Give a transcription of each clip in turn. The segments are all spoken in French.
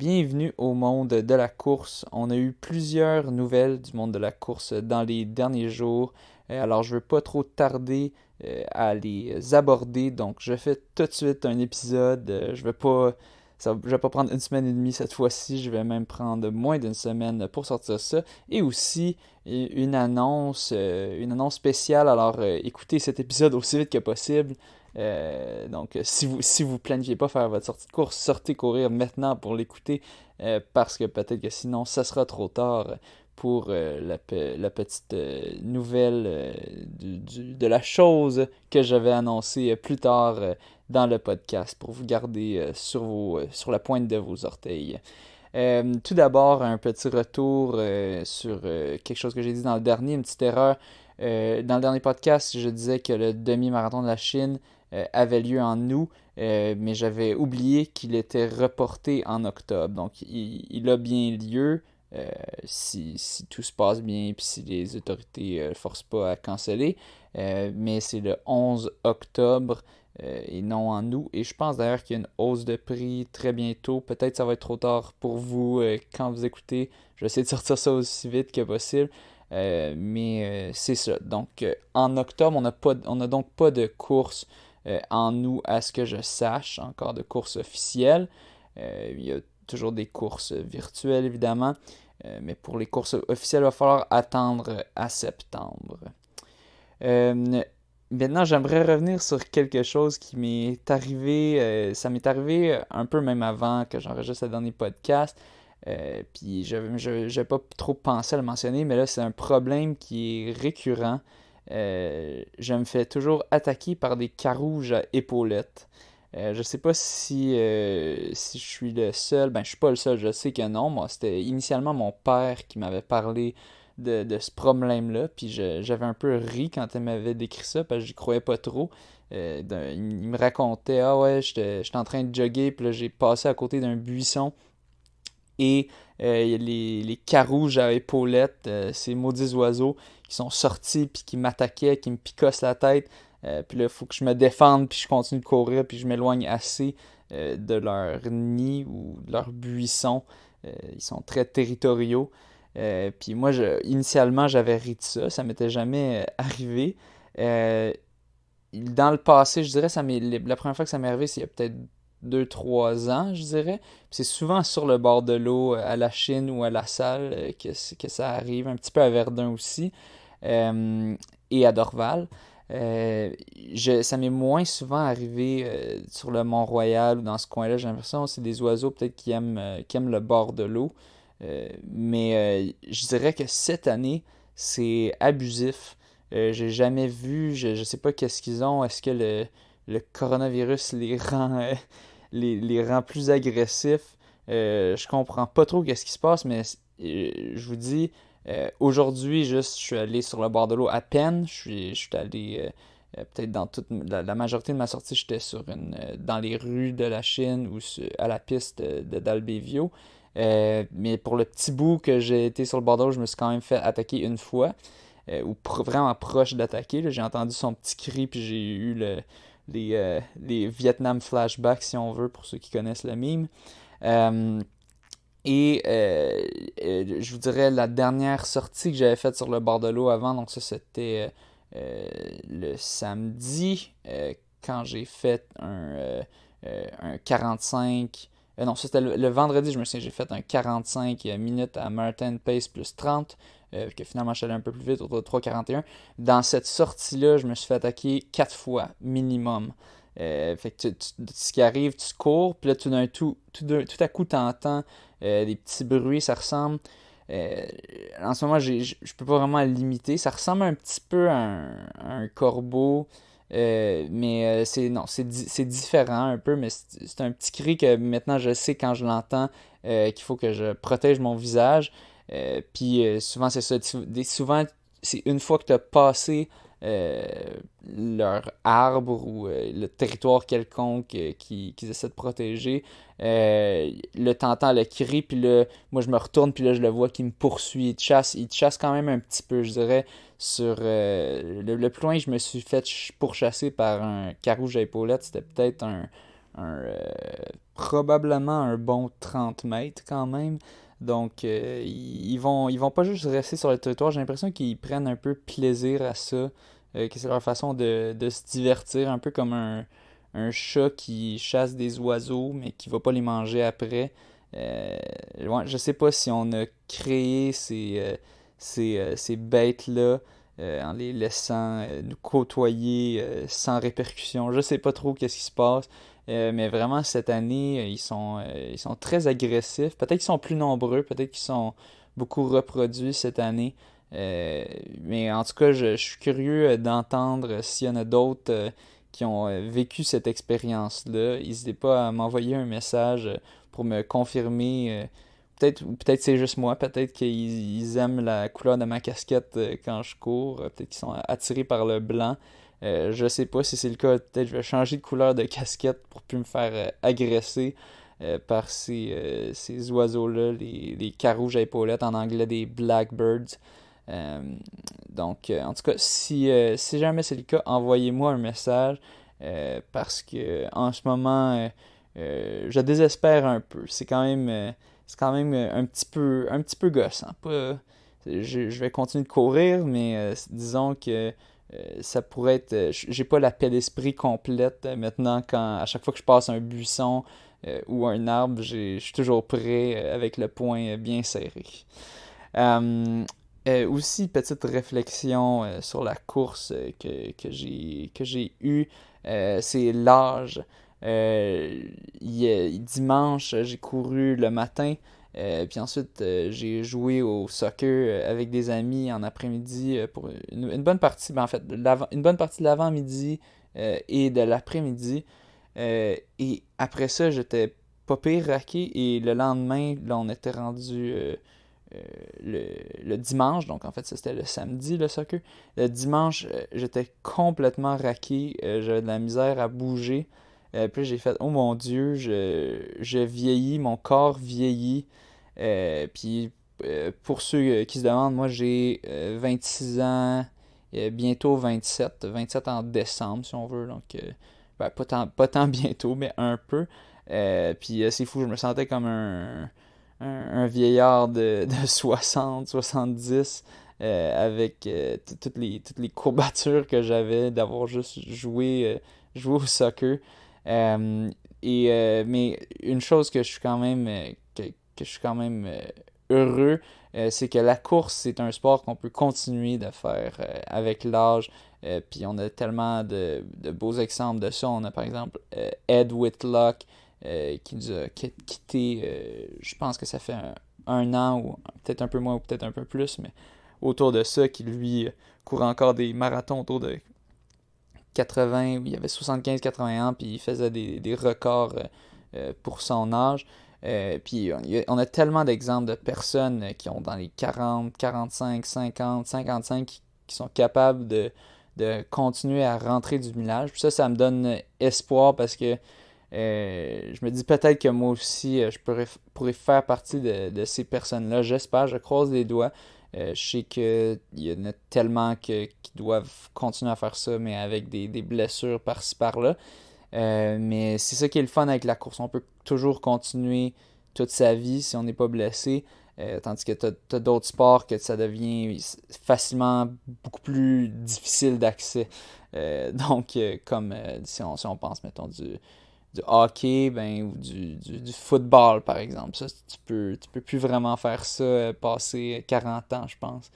bienvenue au monde de la course. On a eu plusieurs nouvelles du monde de la course dans les derniers jours. Alors je ne veux pas trop tarder à les aborder. Donc je fais tout de suite un épisode. Je vais pas prendre une semaine et demie cette fois-ci. Je vais même prendre moins d'une semaine pour sortir ça. Et aussi une annonce spéciale. Alors écoutez cet épisode aussi vite que possible. Donc, si vous planifiez pas faire votre sortie de course, sortez courir maintenant pour l'écouter parce que peut-être que sinon, ça sera trop tard pour la petite nouvelle de la chose que je vais annoncer plus tard dans le podcast pour vous garder sur la pointe de vos orteils. Tout d'abord, un petit retour sur quelque chose que j'ai dit dans le dernier, une petite erreur. Dans le dernier podcast, je disais que le demi-marathon de la Chine avait lieu en août, mais j'avais oublié qu'il était reporté en octobre. Donc, il a bien lieu si tout se passe bien et si les autorités ne forcent pas à canceller. Mais c'est le 11 octobre et non en août. Et je pense d'ailleurs qu'il y a une hausse de prix très bientôt. Peut-être ça va être trop tard pour vous quand vous écoutez. Je vais essayer de sortir ça aussi vite que possible. Mais c'est ça. Donc, en octobre, on n'a donc pas de course en août, à ce que je sache, encore de course officielle. Il y a toujours des courses virtuelles, évidemment. Mais pour les courses officielles, il va falloir attendre à septembre. Euh, Maintenant, j'aimerais revenir sur quelque chose qui m'est arrivé. Ça m'est arrivé un peu même avant que j'enregistre le dernier podcast. Puis je n'avais pas trop pensé à le mentionner, mais là, c'est un problème qui est récurrent. Je me fais toujours attaquer par des carouges à épaulettes. Je sais pas si je suis le seul. Ben, je suis pas le seul, je sais que non. Moi, c'était initialement mon père qui m'avait parlé de ce problème-là. Puis j'avais un peu ri quand il m'avait décrit ça, parce que j'y croyais pas trop. Il me racontait, ah ouais, j'étais en train de jogger, puis là, j'ai passé à côté d'un buisson. Et il y a les carouges à épaulettes, ces maudits oiseaux qui sont sortis puis qui m'attaquaient, qui me picossent la tête. Puis là, il faut que je me défende, puis je continue de courir, puis je m'éloigne assez de leur nid ou de leur buisson. Ils sont très territoriaux. Puis moi, initialement, j'avais ri de ça. Ça m'était jamais arrivé. Euh, Dans le passé, je dirais, la première fois que ça m'est arrivé, c'est il y a peut-être 2 3 ans, je dirais. Puis c'est souvent sur le bord de l'eau, à la Chine ou à la Salle, que ça arrive. Un petit peu à Verdun aussi. Euh, et à Dorval. Euh, Ça m'est moins souvent arrivé sur le Mont-Royal ou dans ce coin-là. J'ai l'impression que c'est des oiseaux peut-être qui aiment le bord de l'eau. Mais je dirais que cette année, c'est abusif. J'ai jamais vu, je sais pas qu'est-ce qu'ils ont. Est-ce que le coronavirus les rend plus agressifs? Je comprends pas trop qu'est-ce qui se passe, mais je vous dis, aujourd'hui, juste, je suis allé sur le bord de l'eau à peine. Je suis allé, peut-être dans toute la majorité de ma sortie, j'étais dans les rues de la Chine ou à la piste d'Albevio. Mais pour le petit bout que j'ai été sur le bord de l'eau, je me suis quand même fait attaquer une fois ou vraiment proche d'attaquer. J'ai entendu son petit cri, puis j'ai eu les Vietnam flashbacks, si on veut, pour ceux qui connaissent le meme. Euh, je vous dirais la dernière sortie que j'avais faite sur le bord de l'eau avant, donc ça c'était le samedi, quand j'ai fait un 45. Non, ça c'était le vendredi, je me souviens, j'ai fait un 45 minutes à Marathon Pace plus 30 que finalement je suis allé un peu plus vite, autour de 3,41. Dans cette sortie-là, je me suis fait attaquer 4 fois minimum. Fait que ce qui arrive, tu cours, puis là tout à coup, tu entends des petits bruits, ça ressemble. euh, En ce moment, je peux pas vraiment le limiter. Ça ressemble un petit peu à un corbeau, mais non, c'est différent un peu, mais c'est un petit cri que maintenant je sais quand je l'entends qu'il faut que je protège mon visage. Puis souvent, c'est ça. Souvent, c'est une fois que tu as passé euh, leur arbre ou le territoire quelconque qu'ils essaient de protéger. Là, t'entends le cri, puis là, moi, je me retourne, puis là, je le vois qui me poursuit. Il te chasse quand même un petit peu, je dirais. Le plus loin, je me suis fait pourchasser par un carouge à épaulettes. C'était peut-être probablement un bon 30 mètres quand même. Donc, ils vont pas juste rester sur le territoire. J'ai l'impression qu'ils prennent un peu plaisir à ça, que c'est leur façon de se divertir, un peu comme un chat qui chasse des oiseaux, mais qui va pas les manger après. Ouais, je sais pas si on a créé ces bêtes-là en les laissant nous côtoyer sans répercussion. Je sais pas trop qu'est-ce qui se passe. Mais vraiment, cette année, ils sont très agressifs. Peut-être qu'ils sont plus nombreux, peut-être qu'ils sont beaucoup reproduits cette année. Mais en tout cas, je suis curieux d'entendre s'il y en a d'autres qui ont vécu cette expérience-là. N'hésitez pas à m'envoyer un message pour me confirmer. Ou peut-être c'est juste moi, peut-être qu'ils aiment la couleur de ma casquette quand je cours, peut-être qu'ils sont attirés par le blanc. Je sais pas si c'est le cas, peut-être je vais changer de couleur de casquette pour plus me faire agresser par ces oiseaux-là, les carouges à épaulettes, en anglais des blackbirds. Euh, donc, en tout cas, si jamais c'est le cas, envoyez-moi un message parce que en ce moment, je désespère un peu. C'est quand même un petit peu gossant. Je vais continuer de courir, mais disons que ça pourrait être. J'ai pas la paix d'esprit complète maintenant quand à chaque fois que je passe un buisson ou un arbre, je suis toujours prêt avec le poing bien serré. Aussi, petite réflexion sur la course que j'ai eue, c'est l'âge. Dimanche, j'ai couru le matin, puis ensuite j'ai joué au soccer avec des amis en après-midi pour une bonne partie, ben en fait, une bonne partie de l'avant-midi et de l'après-midi. Et après ça, j'étais pas pire raqué, et le lendemain, là, on était rendu euh, le dimanche, donc en fait ça c'était le samedi le soccer. Le dimanche, j'étais complètement raqué, j'avais de la misère à bouger. Puis j'ai fait, oh mon Dieu, je vieillis, mon corps vieillit. Puis pour ceux qui se demandent, moi j'ai 26 ans, bientôt 27 en décembre si on veut, donc ben, pas tant bientôt, mais un peu. Puis c'est fou, je me sentais comme un vieillard de 60, 70, avec toutes les courbatures que j'avais d'avoir juste joué au soccer. Mais une chose que je suis quand même, que je suis quand même heureux, c'est que la course, c'est un sport qu'on peut continuer de faire avec l'âge. Puis on a tellement de beaux exemples de ça. On a par exemple Ed Whitlock qui nous a quitté, je pense que ça fait un an, ou peut-être un peu moins ou peut-être un peu plus, mais autour de ça, qui lui court encore des marathons autour de 80, où il avait 75-80 ans, puis il faisait des records pour son âge. Puis on a tellement d'exemples de personnes qui ont dans les 40, 45, 50, 55 qui sont capables de continuer à rentrer du village. Puis ça me donne espoir parce que je me dis peut-être que moi aussi, je pourrais faire partie de ces personnes-là. J'espère, je croise les doigts. Je sais qu'il y en a tellement qui doivent continuer à faire ça, mais avec des blessures par-ci par-là. Mais c'est ça qui est le fun avec la course. On peut toujours continuer toute sa vie si on n'est pas blessé. Tandis que tu as d'autres sports que ça devient facilement beaucoup plus difficile d'accès. Donc, comme si on pense, mettons, du hockey, ben, ou du football, par exemple. Ça, tu peux plus vraiment faire ça passer 40 ans, je pense.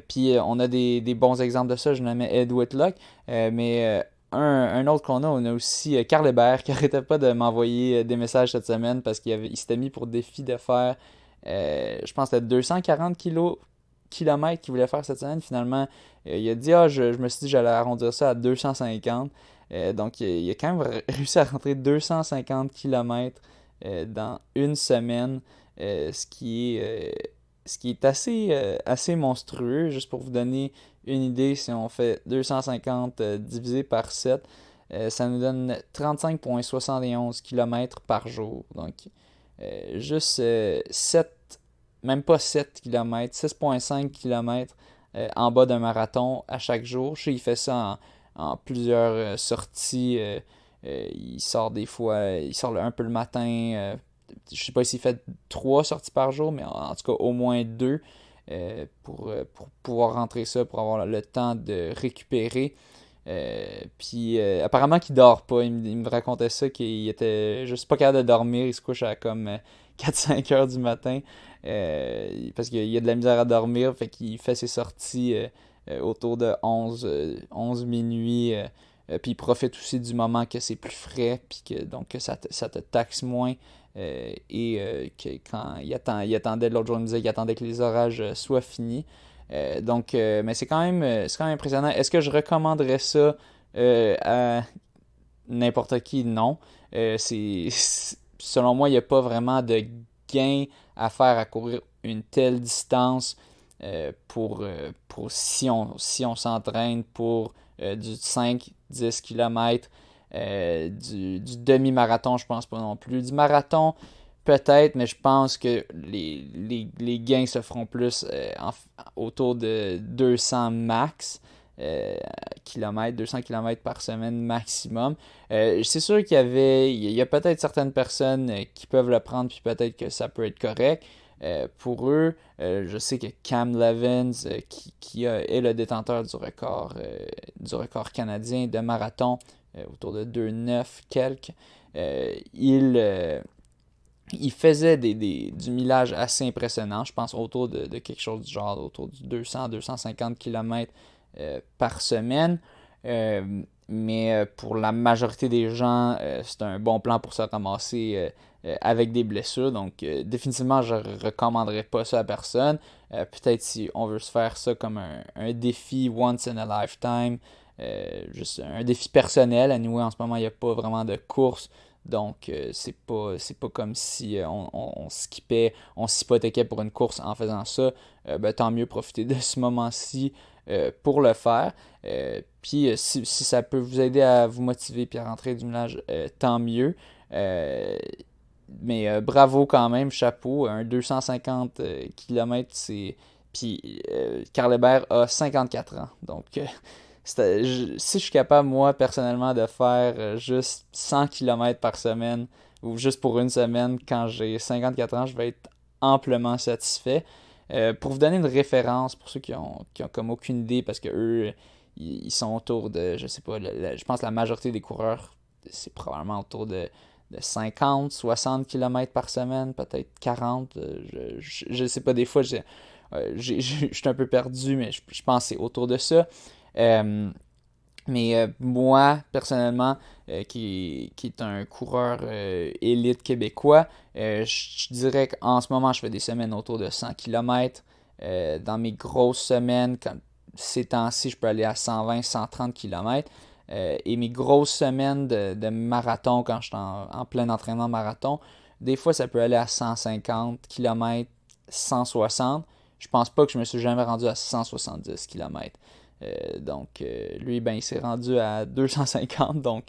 Puis on a des bons exemples de ça. Je nommais Ed Whitlock. Mais un autre on a aussi Carl Hébert, qui arrêtait pas de m'envoyer des messages cette semaine parce qu'il s'était mis pour défi de faire, je pense, que c'était 240 kilomètres qu'il voulait faire cette semaine. Finalement, il a dit, je me suis dit que j'allais arrondir ça à 250. Donc, il a quand même réussi à rentrer 250 km dans une semaine, ce qui est assez monstrueux. Juste pour vous donner une idée, si on fait 250 divisé par 7, ça nous donne 35,71 km par jour. Donc, juste 7, même pas 7 km, 6,5 km en bas d'un marathon à chaque jour. Je sais, il fait ça en plusieurs sorties Il sort des fois, il sort un peu le matin. Je sais pas s'il fait 3 sorties par jour, mais en tout cas au moins 2 pour pouvoir rentrer ça, pour avoir le temps de récupérer. Puis apparemment qu'il dort pas. Il me racontait ça, qu'il était juste pas capable de dormir. Il se couche à comme 4-5 heures du matin parce qu'il y a de la misère à dormir. Fait qu'il fait ses sorties autour de 11 minuit. Puis il profite aussi du moment que c'est plus frais. Puis que ça te taxe moins. Que quand il attendait l'autre jour, il me disait qu'il attendait que les orages soient finis. Mais c'est quand même impressionnant. Est-ce que je recommanderais ça à n'importe qui? Non. Selon moi, il n'y a pas vraiment de gain à faire à courir une telle distance pour si on s'entraîne pour du 5-10 km, du demi-marathon, je pense pas non plus. Du marathon, peut-être, mais je pense que les gains se feront plus autour de 200 max kilomètres, 200 km par semaine maximum. C'est sûr il y a peut-être certaines personnes qui peuvent le prendre, puis peut-être que ça peut être correct. Pour eux, je sais que Cam Levins, qui est le détenteur du record canadien de marathon, autour de 2,9 quelques, il faisait du millage assez impressionnant, je pense autour de quelque chose du genre, autour du 200-250 km par semaine. Mais pour la majorité des gens, c'est un bon plan pour se ramasser avec des blessures. Donc, définitivement, je ne recommanderais pas ça à personne. Peut-être si on veut se faire ça comme un défi once in a lifetime, juste un défi personnel. Anyway, en ce moment, il n'y a pas vraiment de course. Donc, c'est pas comme si on skippait, on s'hypothéquait pour une course en faisant ça. Tant mieux profiter de ce moment-ci pour le faire. Puis si ça peut vous aider à vous motiver puis à rentrer du millage, tant mieux. Mais bravo quand même, chapeau. Un 250 km, c'est. Puis Karl Hébert a 54 ans. Donc, si je suis capable, moi, personnellement, de faire juste 100 km par semaine, ou juste pour une semaine, quand j'ai 54 ans, je vais être amplement satisfait. Pour vous donner une référence, pour ceux qui ont comme aucune idée, parce que eux, ils sont autour de, je sais pas, je pense que la majorité des coureurs, c'est probablement autour de 50, 60 km par semaine, peut-être 40. Je sais pas, des fois, je suis un peu perdu, mais je pense que c'est autour de ça. Mais moi, personnellement, qui est un coureur élite québécois, je dirais qu'en ce moment, je fais des semaines autour de 100 km. Dans mes grosses semaines, comme ces temps-ci, je peux aller à 120, 130 km. Et mes grosses semaines de marathon, quand je suis en plein entraînement marathon, des fois, ça peut aller à 150 km, 160. Je pense pas que je me suis jamais rendu à 170 km. Lui, ben, il s'est rendu à 250, donc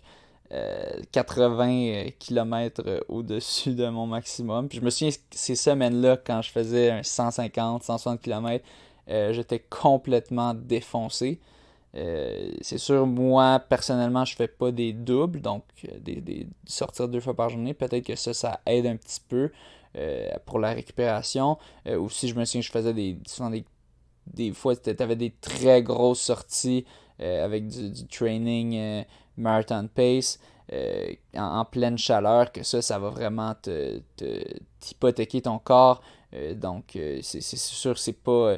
80 km au-dessus de mon maximum. Puis je me souviens, ces semaines-là, quand je faisais un 150, 160 km, j'étais complètement défoncé. C'est sûr, moi, personnellement, je fais pas des doubles, donc sortir 2 fois par journée. Peut-être que ça aide un petit peu pour la récupération. Aussi, je me souviens que je faisais souvent des fois, tu avais des très grosses sorties avec du training marathon pace en pleine chaleur, que ça va vraiment t'hypothéquer ton corps. C'est sûr, c'est pas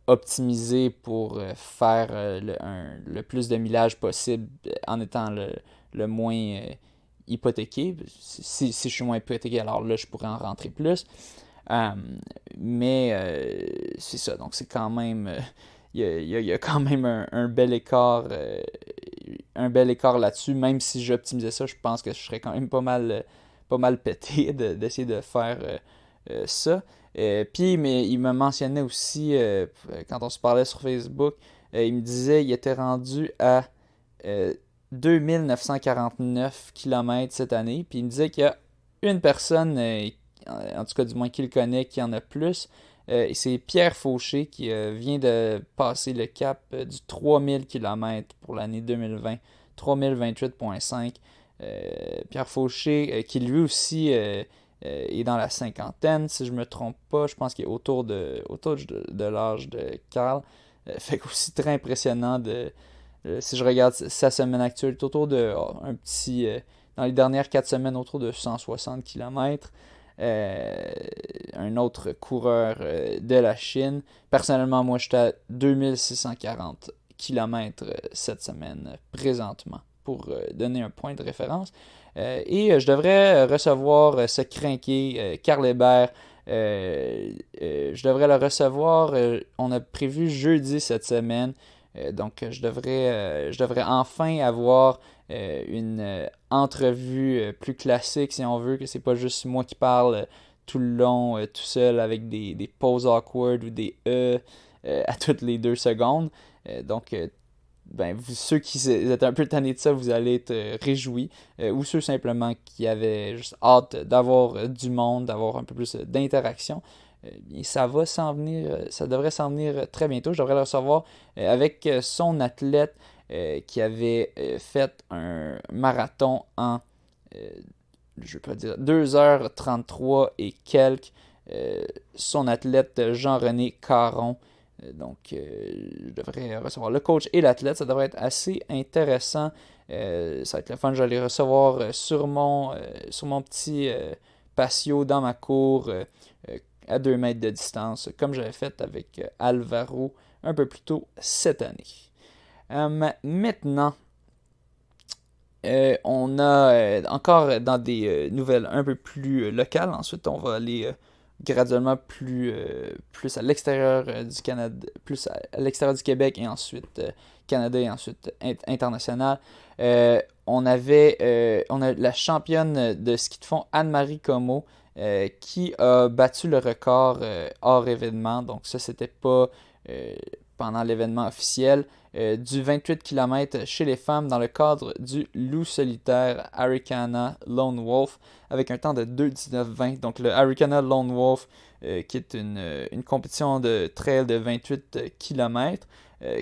optimisé pour faire le plus de millage possible en étant le moins hypothéqué. Si je suis moins hypothéqué, alors là, je pourrais en rentrer plus. Euh, mais c'est ça, donc c'est quand même. Il y a quand même un bel écart. Un bel écart là-dessus. Même si j'optimisais ça, je pense que je serais quand même pas mal pété d'essayer de faire ça. Puis mais il me mentionnait aussi, quand on se parlait sur Facebook, il me disait qu'il était rendu à 2949 km cette année. Puis il me disait qu'il y a une personne, en tout cas du moins qu'il connaît, qui en a plus. Et c'est Pierre Fauché qui vient de passer le cap du 3000 km pour l'année 2020. 3028,5. Pierre Fauché, qui lui aussi est dans la cinquantaine, si je me trompe pas. Je pense qu'il est autour de l'âge de Carl. Fait qu'aussi très impressionnant si je regarde sa semaine actuelle, c'est autour de dans les dernières 4 semaines, autour de 160 km. Un autre coureur de la Chine. Personnellement, moi, j'étais à 2640 km cette semaine présentement, pour donner un point de référence. Et je devrais recevoir ce crinqué, Karl Hébert. Je devrais le recevoir, on a prévu jeudi cette semaine. Donc, je devrais enfin avoir une entrevue plus classique, si on veut, que c'est pas juste moi qui parle tout le long, tout seul, avec des pauses awkward ou des à toutes les 2 secondes. Donc, ceux qui êtes un peu tannés de ça, vous allez être réjouis. Ou ceux simplement qui avaient juste hâte d'avoir du monde, d'avoir un peu plus d'interaction. Ça va s'en venir, ça devrait s'en venir très bientôt. Je devrais le recevoir avec son athlète qui avait fait un marathon en, je vais pas dire, 2h33 et quelques. Son athlète Jean-René Caron. Je devrais recevoir le coach et l'athlète. Ça devrait être assez intéressant. Ça va être le fun. Je vais les recevoir sur mon petit patio dans ma cour à 2 mètres de distance, comme j'avais fait avec Alvaro un peu plus tôt cette année. Maintenant, on a encore dans des nouvelles un peu plus locales. Ensuite, on va aller graduellement plus à l'extérieur du Canada, plus à l'extérieur du Québec et ensuite Canada et ensuite international. On a la championne de ski de fond Anne-Marie Comeau qui a battu le record hors événement. Donc ça, c'était pas pendant l'événement officiel. Du 28 km chez les femmes dans le cadre du loup solitaire Arikana Lone Wolf avec un temps de 2:19:20. Donc le Arikana Lone Wolf qui est une compétition de trail de 28 km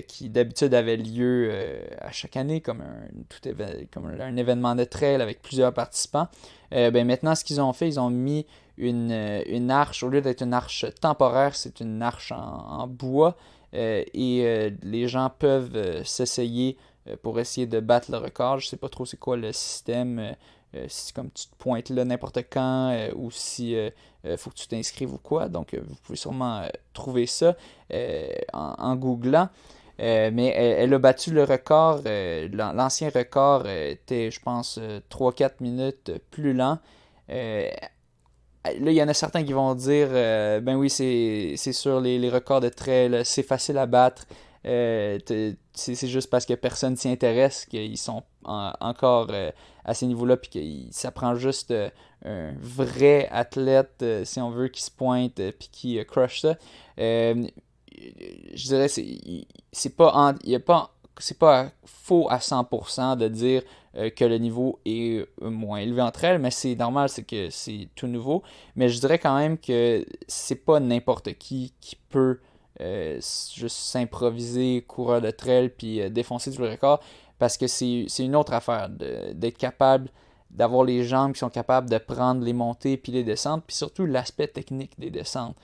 qui d'habitude avait lieu à chaque année comme un événement de trail avec plusieurs participants. Maintenant, ce qu'ils ont fait, ils ont mis une arche, au lieu d'être une arche temporaire, c'est une arche en bois. Les gens peuvent s'essayer pour essayer de battre le record. Je sais pas trop c'est quoi le système, si c'est comme tu te pointes là n'importe quand ou si faut que tu t'inscrives ou quoi. Donc vous pouvez sûrement trouver ça en googlant. Mais elle a battu le record. L'ancien record était, je pense, 3-4 minutes plus lent. Là, il y en a certains qui vont dire ben oui, c'est sûr, les records de trail, c'est facile à battre. C'est juste parce que personne s'y intéresse qu'ils sont encore à ces niveaux-là, puis que ça prend juste un vrai athlète, si on veut, qui se pointe, puis qui crush ça. Je dirais c'est pas faux à 100% de dire que le niveau est moins élevé entre elles, mais c'est normal, c'est que c'est tout nouveau. Mais je dirais quand même que c'est pas n'importe qui peut juste s'improviser coureur de trail puis défoncer tout le record, parce que c'est une autre affaire d'être capable d'avoir les jambes qui sont capables de prendre les montées puis les descentes, puis surtout l'aspect technique des descentes.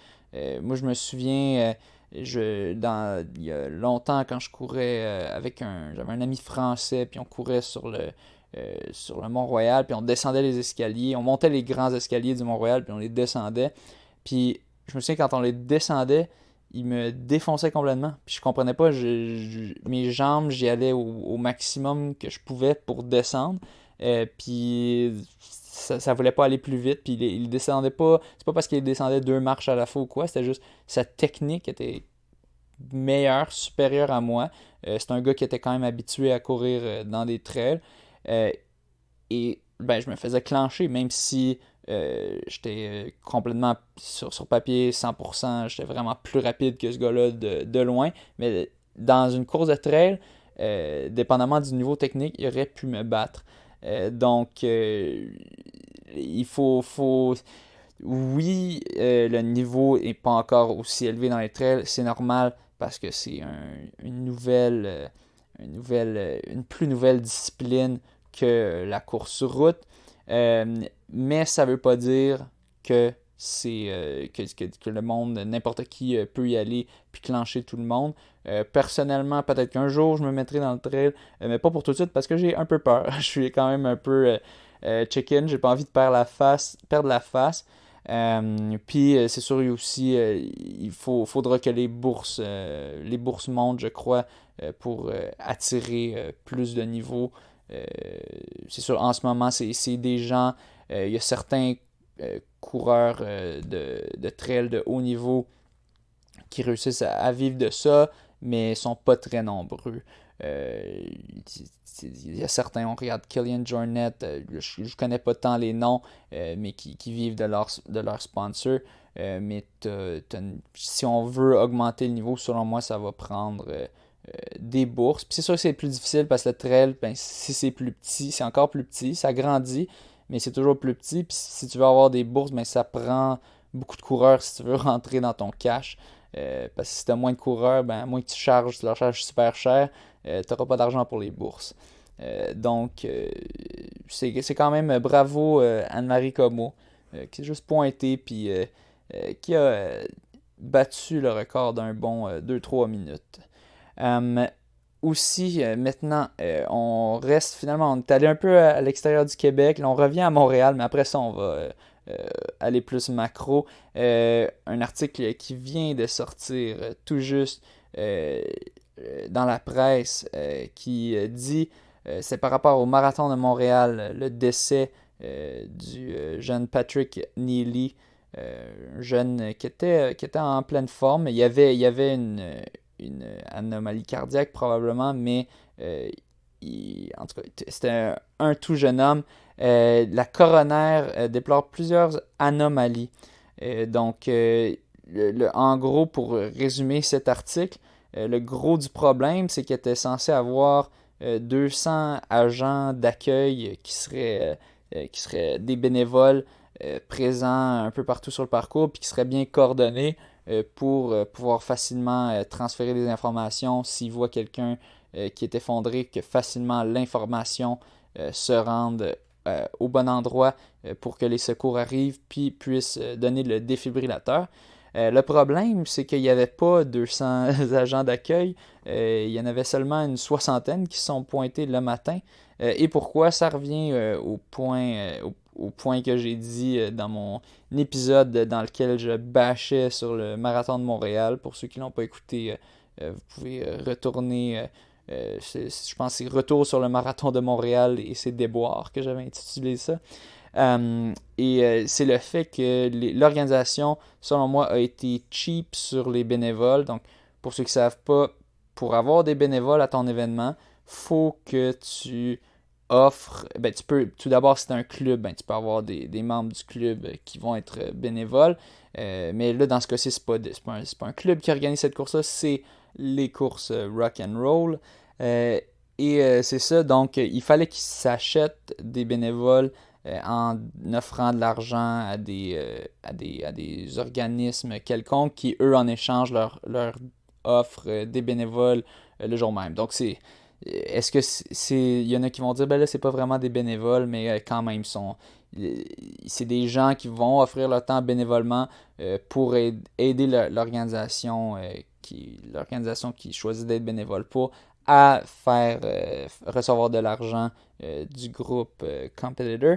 Moi, je me souviens, il y a longtemps, quand je courais j'avais un ami français, puis on courait sur le Mont-Royal, puis on descendait les escaliers, on montait les grands escaliers du Mont-Royal, puis on les descendait. Puis je me souviens, quand on les descendait, il me défonçait complètement. Puis je comprenais pas, mes jambes, j'y allais au maximum que je pouvais pour descendre. Puis ça voulait pas aller plus vite. Puis il descendait pas. C'est pas parce qu'il descendait 2 marches à la fois ou quoi. C'était juste sa technique était meilleure, supérieure à moi. C'est un gars qui était quand même habitué à courir dans des trails. Et je me faisais clencher, même si j'étais complètement sur papier 100%, j'étais vraiment plus rapide que ce gars-là de loin. Mais dans une course de trail, dépendamment du niveau technique, il aurait pu me battre. Il faut oui, le niveau n'est pas encore aussi élevé dans les trails, c'est normal parce que c'est une plus nouvelle discipline que la course sur route. Mais ça ne veut pas dire que que le monde, n'importe qui peut y aller puis clencher tout le monde. Personnellement, peut-être qu'un jour je me mettrai dans le trail, mais pas pour tout de suite parce que j'ai un peu peur. Je suis quand même un peu chicken, j'ai pas envie de perdre la face. Puis c'est sûr aussi faudra que les bourses montent, je crois, pour attirer plus de niveau. C'est sûr, en ce moment, c'est des gens, il y a certains coureurs de trail de haut niveau qui réussissent à vivre de ça, mais ils sont pas très nombreux. Il y a certains, on regarde Killian Jornet, je connais pas tant les noms, mais qui vivent de leur sponsor. Mais si on veut augmenter le niveau, selon moi, ça va prendre des bourses. Puis c'est sûr que c'est plus difficile parce que le trail, ben, si c'est plus petit, c'est encore plus petit, ça grandit, mais c'est toujours plus petit. Puis si tu veux avoir des bourses, ben, ça prend beaucoup de coureurs si tu veux rentrer dans ton cash. Parce que si tu as moins de coureurs, ben, à moins que tu leur charges super cher, tu n'auras pas d'argent pour les bourses. Donc, c'est quand même bravo Anne-Marie Comeau, qui est juste pointé puis qui a battu le record d'un bon 2-3 minutes. Aussi, maintenant, on est allé un peu à l'extérieur du Québec. Là, on revient à Montréal, mais après ça, on va aller plus macro. Un article qui vient de sortir tout juste dans la presse qui dit, c'est par rapport au marathon de Montréal, le décès du jeune Patrick Neely, un jeune qui était en pleine forme. Il y avait une anomalie cardiaque probablement, mais en tout cas, c'était un tout jeune homme. La coroner déplore plusieurs anomalies. Donc, en gros, pour résumer cet article, le gros du problème, c'est qu'il était censé avoir 200 agents d'accueil qui seraient des bénévoles présents un peu partout sur le parcours, puis qui seraient bien coordonnés pour pouvoir facilement transférer des informations s'ils voient quelqu'un qui est effondré, que facilement l'information se rende au bon endroit pour que les secours arrivent puis puissent donner le défibrillateur. Le problème, c'est qu'il n'y avait pas 200 agents d'accueil, il y en avait seulement une soixantaine qui se sont pointés le matin. Et pourquoi? Ça revient au point que j'ai dit dans mon épisode dans lequel je bâchais sur le marathon de Montréal. Pour ceux qui ne l'ont pas écouté, vous pouvez retourner. Je pense que c'est Retour sur le marathon de Montréal et ses déboires que j'avais intitulé ça. C'est le fait que l'organisation, selon moi, a été cheap sur les bénévoles. Donc, pour ceux qui ne savent pas, pour avoir des bénévoles à ton événement, faut que tu offres. Ben, tu peux, tout d'abord, si c'est un club, ben, tu peux avoir des membres du club qui vont être bénévoles. Mais là, dans ce cas-ci, c'est pas un club qui organise cette course-là, c'est les courses rock and roll. C'est ça, donc il fallait qu'ils s'achètent des bénévoles en offrant de l'argent à des organismes quelconques qui, eux, en échange, leur offrent des bénévoles le jour même. Donc, est-ce que il y en a qui vont dire, ben là, c'est pas vraiment des bénévoles, mais quand même, c'est des gens qui vont offrir leur temps bénévolement pour aider l'organisation qui choisit d'être bénévole pour à faire recevoir de l'argent du groupe competitor.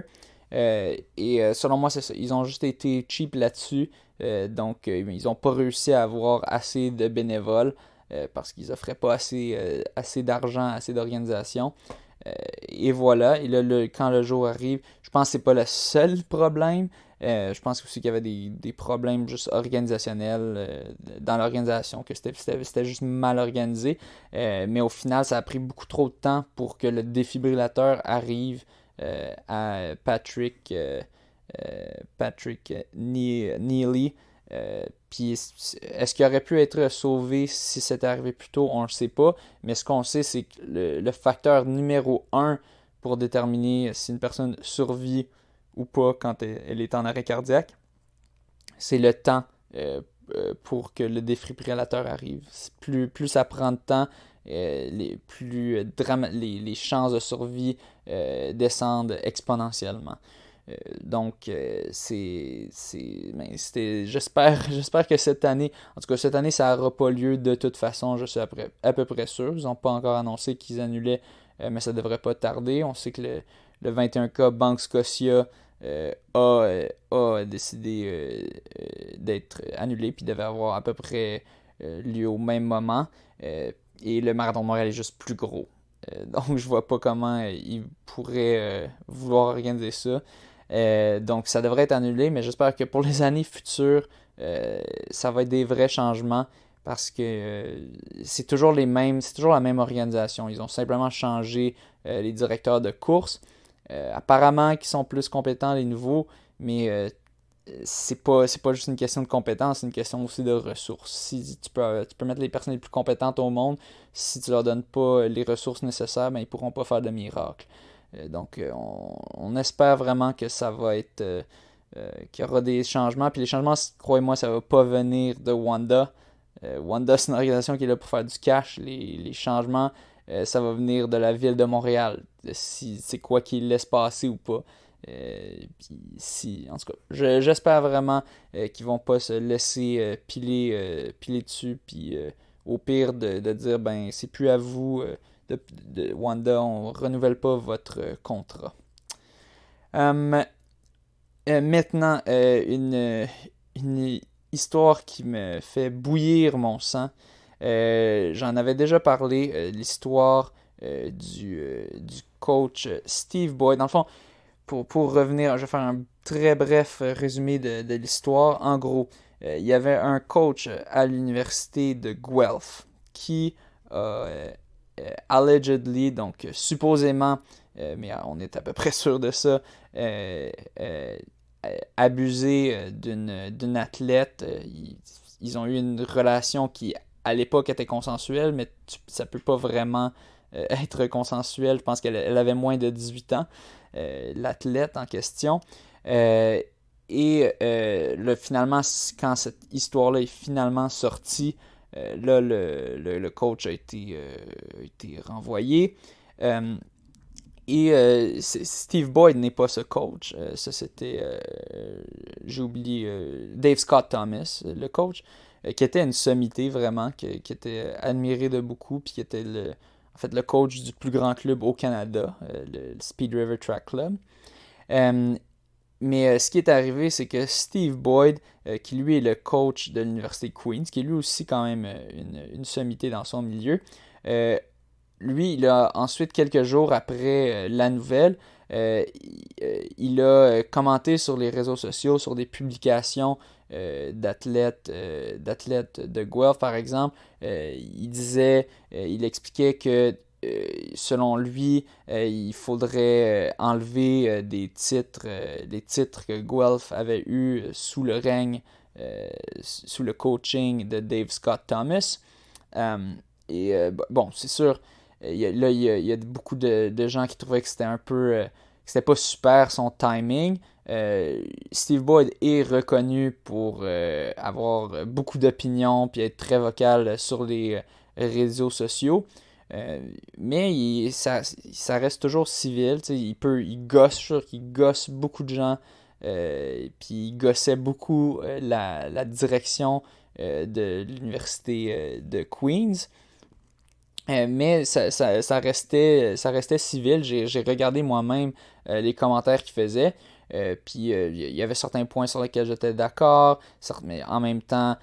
Selon moi, c'est ça. Ils ont juste été cheap là-dessus. Donc, ils n'ont pas réussi à avoir assez de bénévoles parce qu'ils n'offraient pas assez d'argent, assez d'organisation. Et voilà. Et là, quand le jour arrive, je pense que c'est pas le seul problème. Je pense aussi qu'il y avait des problèmes juste organisationnels dans l'organisation, que c'était juste mal organisé. Mais au final, ça a pris beaucoup trop de temps pour que le défibrillateur arrive à Patrick Neely. Puis est-ce qu'il aurait pu être sauvé si c'était arrivé plus tôt? On ne le sait pas. Mais ce qu'on sait, c'est que le facteur numéro 1 pour déterminer si une personne survit ou pas quand elle est en arrêt cardiaque, c'est le temps pour que le défibrillateur arrive. Plus ça prend de temps, les chances de survie descendent exponentiellement. J'espère que cette année, en tout cas cette année, ça n'aura pas lieu de toute façon, je suis à peu près sûr. Ils n'ont pas encore annoncé qu'ils annulaient, mais ça devrait pas tarder. On sait que le 21K Banque Scotia a décidé d'être annulé, puis devait avoir à peu près lieu au même moment. Et le Marathon de Montréal est juste plus gros. Donc je vois pas comment ils pourraient vouloir organiser ça. Donc ça devrait être annulé, mais j'espère que pour les années futures, ça va être des vrais changements parce que c'est toujours la même organisation. Ils ont simplement changé les directeurs de course. Apparemment qu'ils sont plus compétents les nouveaux, mais c'est pas juste une question de compétence, c'est une question aussi de ressources. Si tu peux mettre les personnes les plus compétentes au monde, si tu leur donnes pas les ressources nécessaires, ben, ils pourront pas faire de miracles. On espère vraiment que ça va être qu'il y aura des changements. Puis les changements, croyez-moi, ça va pas venir de Wanda. Wanda, c'est une organisation qui est là pour faire du cash. Les changements, ça va venir de la ville de Montréal. Si c'est quoi qu'ils laissent passer ou pas. En tout cas, j'espère vraiment qu'ils vont pas se laisser piler dessus. Puis au pire de dire, ben, c'est plus à vous. Wanda, on renouvelle pas votre contrat. Maintenant, une histoire qui me fait bouillir mon sang. J'en avais déjà parlé, l'histoire du coach Steve Boyd. Dans le fond, pour revenir, je vais faire un très bref résumé de l'histoire. En gros, il y avait un coach à l'université de Guelph qui a allegedly, donc supposément, mais on est à peu près sûr de ça, abusé d'une athlète. Ils ont eu une relation qui, à l'époque, était consensuelle, mais ça peut pas vraiment être consensuel. Je pense qu'elle avait moins de 18 ans, l'athlète en question. Finalement, quand cette histoire-là est finalement sortie, là, le coach a été renvoyé. Steve Boyd n'est pas ce coach. Ça, c'était, j'ai oublié, Dave Scott Thomas, le coach, qui était une sommité vraiment, qui était admiré de beaucoup, puis qui était en fait le coach du plus grand club au Canada, le Speed River Track Club. Mais ce qui est arrivé, c'est que Steve Boyd, qui lui est le coach de l'Université Queen's, qui est lui aussi quand même une sommité dans son milieu, lui, il a ensuite, quelques jours après la nouvelle, il a commenté sur les réseaux sociaux, sur des publications d'athlètes de Guelph, par exemple. Il expliquait que selon lui, il faudrait enlever les titres que Guelph avait eus sous le règne, sous le coaching de Dave Scott Thomas. Bon, c'est sûr, il y a beaucoup de gens qui trouvaient que c'était un peu, que c'était pas super son timing. Steve Boyd est reconnu pour avoir beaucoup d'opinions puis être très vocal sur les réseaux sociaux. Mais ça reste toujours civil. Il gosse beaucoup de gens. Puis il gossait beaucoup la direction de l'université de Queen's. Mais ça restait civil. J'ai regardé moi-même les commentaires qu'il faisait. Puis il y avait certains points sur lesquels j'étais d'accord. Mais en même temps,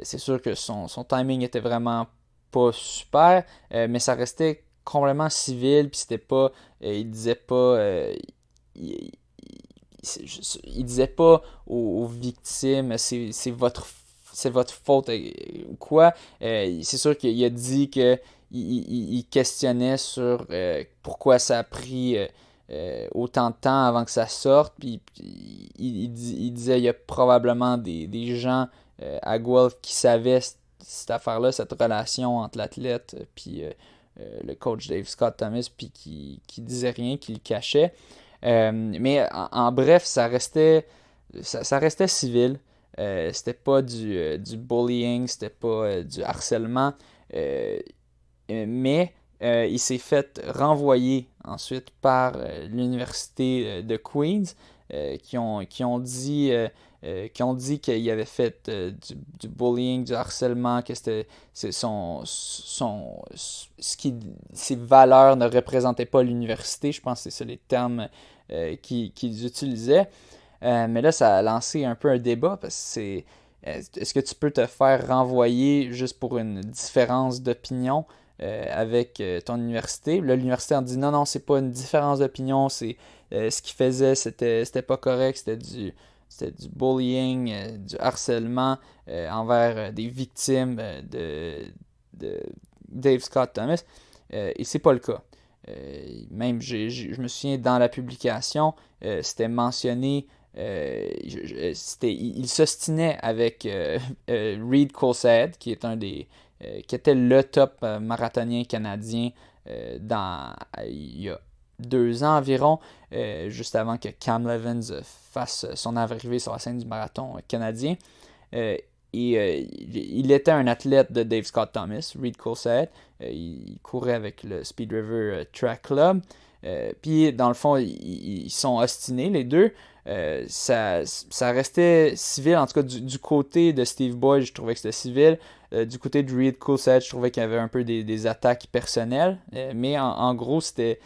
c'est sûr que son timing était vraiment pas super. Mais ça restait complètement civil. Puis c'était pas. Il disait pas. Il disait pas aux victimes c'est votre faute ou quoi. C'est sûr qu'il a dit que il questionnait sur pourquoi ça a pris autant de temps avant que ça sorte. Puis il disait qu'il y a probablement des gens à Guelph qui savaient cette affaire-là, cette relation entre l'athlète puis le coach Dave Scott Thomas, puis qui disait rien, qui le cachait. Mais en bref, ça restait civil. C'était pas du bullying, c'était pas du harcèlement. mais il s'est fait renvoyer ensuite par l'université de Queens qui ont dit qu'il avait fait du bullying, du harcèlement, que ses valeurs ne représentaient pas l'université. Je pense que c'est ça les termes qu'ils utilisaient. Mais là, ça a lancé un peu un débat parce que est-ce que tu peux te faire renvoyer juste pour une différence d'opinion avec ton université? Là, l'université en dit non, non, c'est pas une différence d'opinion, c'est ce qu'il faisait, c'était pas correct, c'était du bullying, du harcèlement envers des victimes de Dave Scott Thomas. Et c'est pas le cas. Même, je me souviens, dans la publication, c'était mentionné, il s'ostinait avec Reed Colsad, qui était le top marathonien canadien il y a 2 ans environ, juste avant que Cam Levins fasse son arrivée sur la scène du marathon canadien. Il était un athlète de Dave Scott Thomas, Reed Colsad. Il courait avec le Speed River Track Club. Puis, dans le fond, ils sont ostinés, les deux. Ça restait civil, en tout cas du côté de Steve Boyd, je trouvais que c'était civil. Du côté de Reed Colsad, je trouvais qu'il y avait un peu des attaques personnelles. Mais en gros, c'était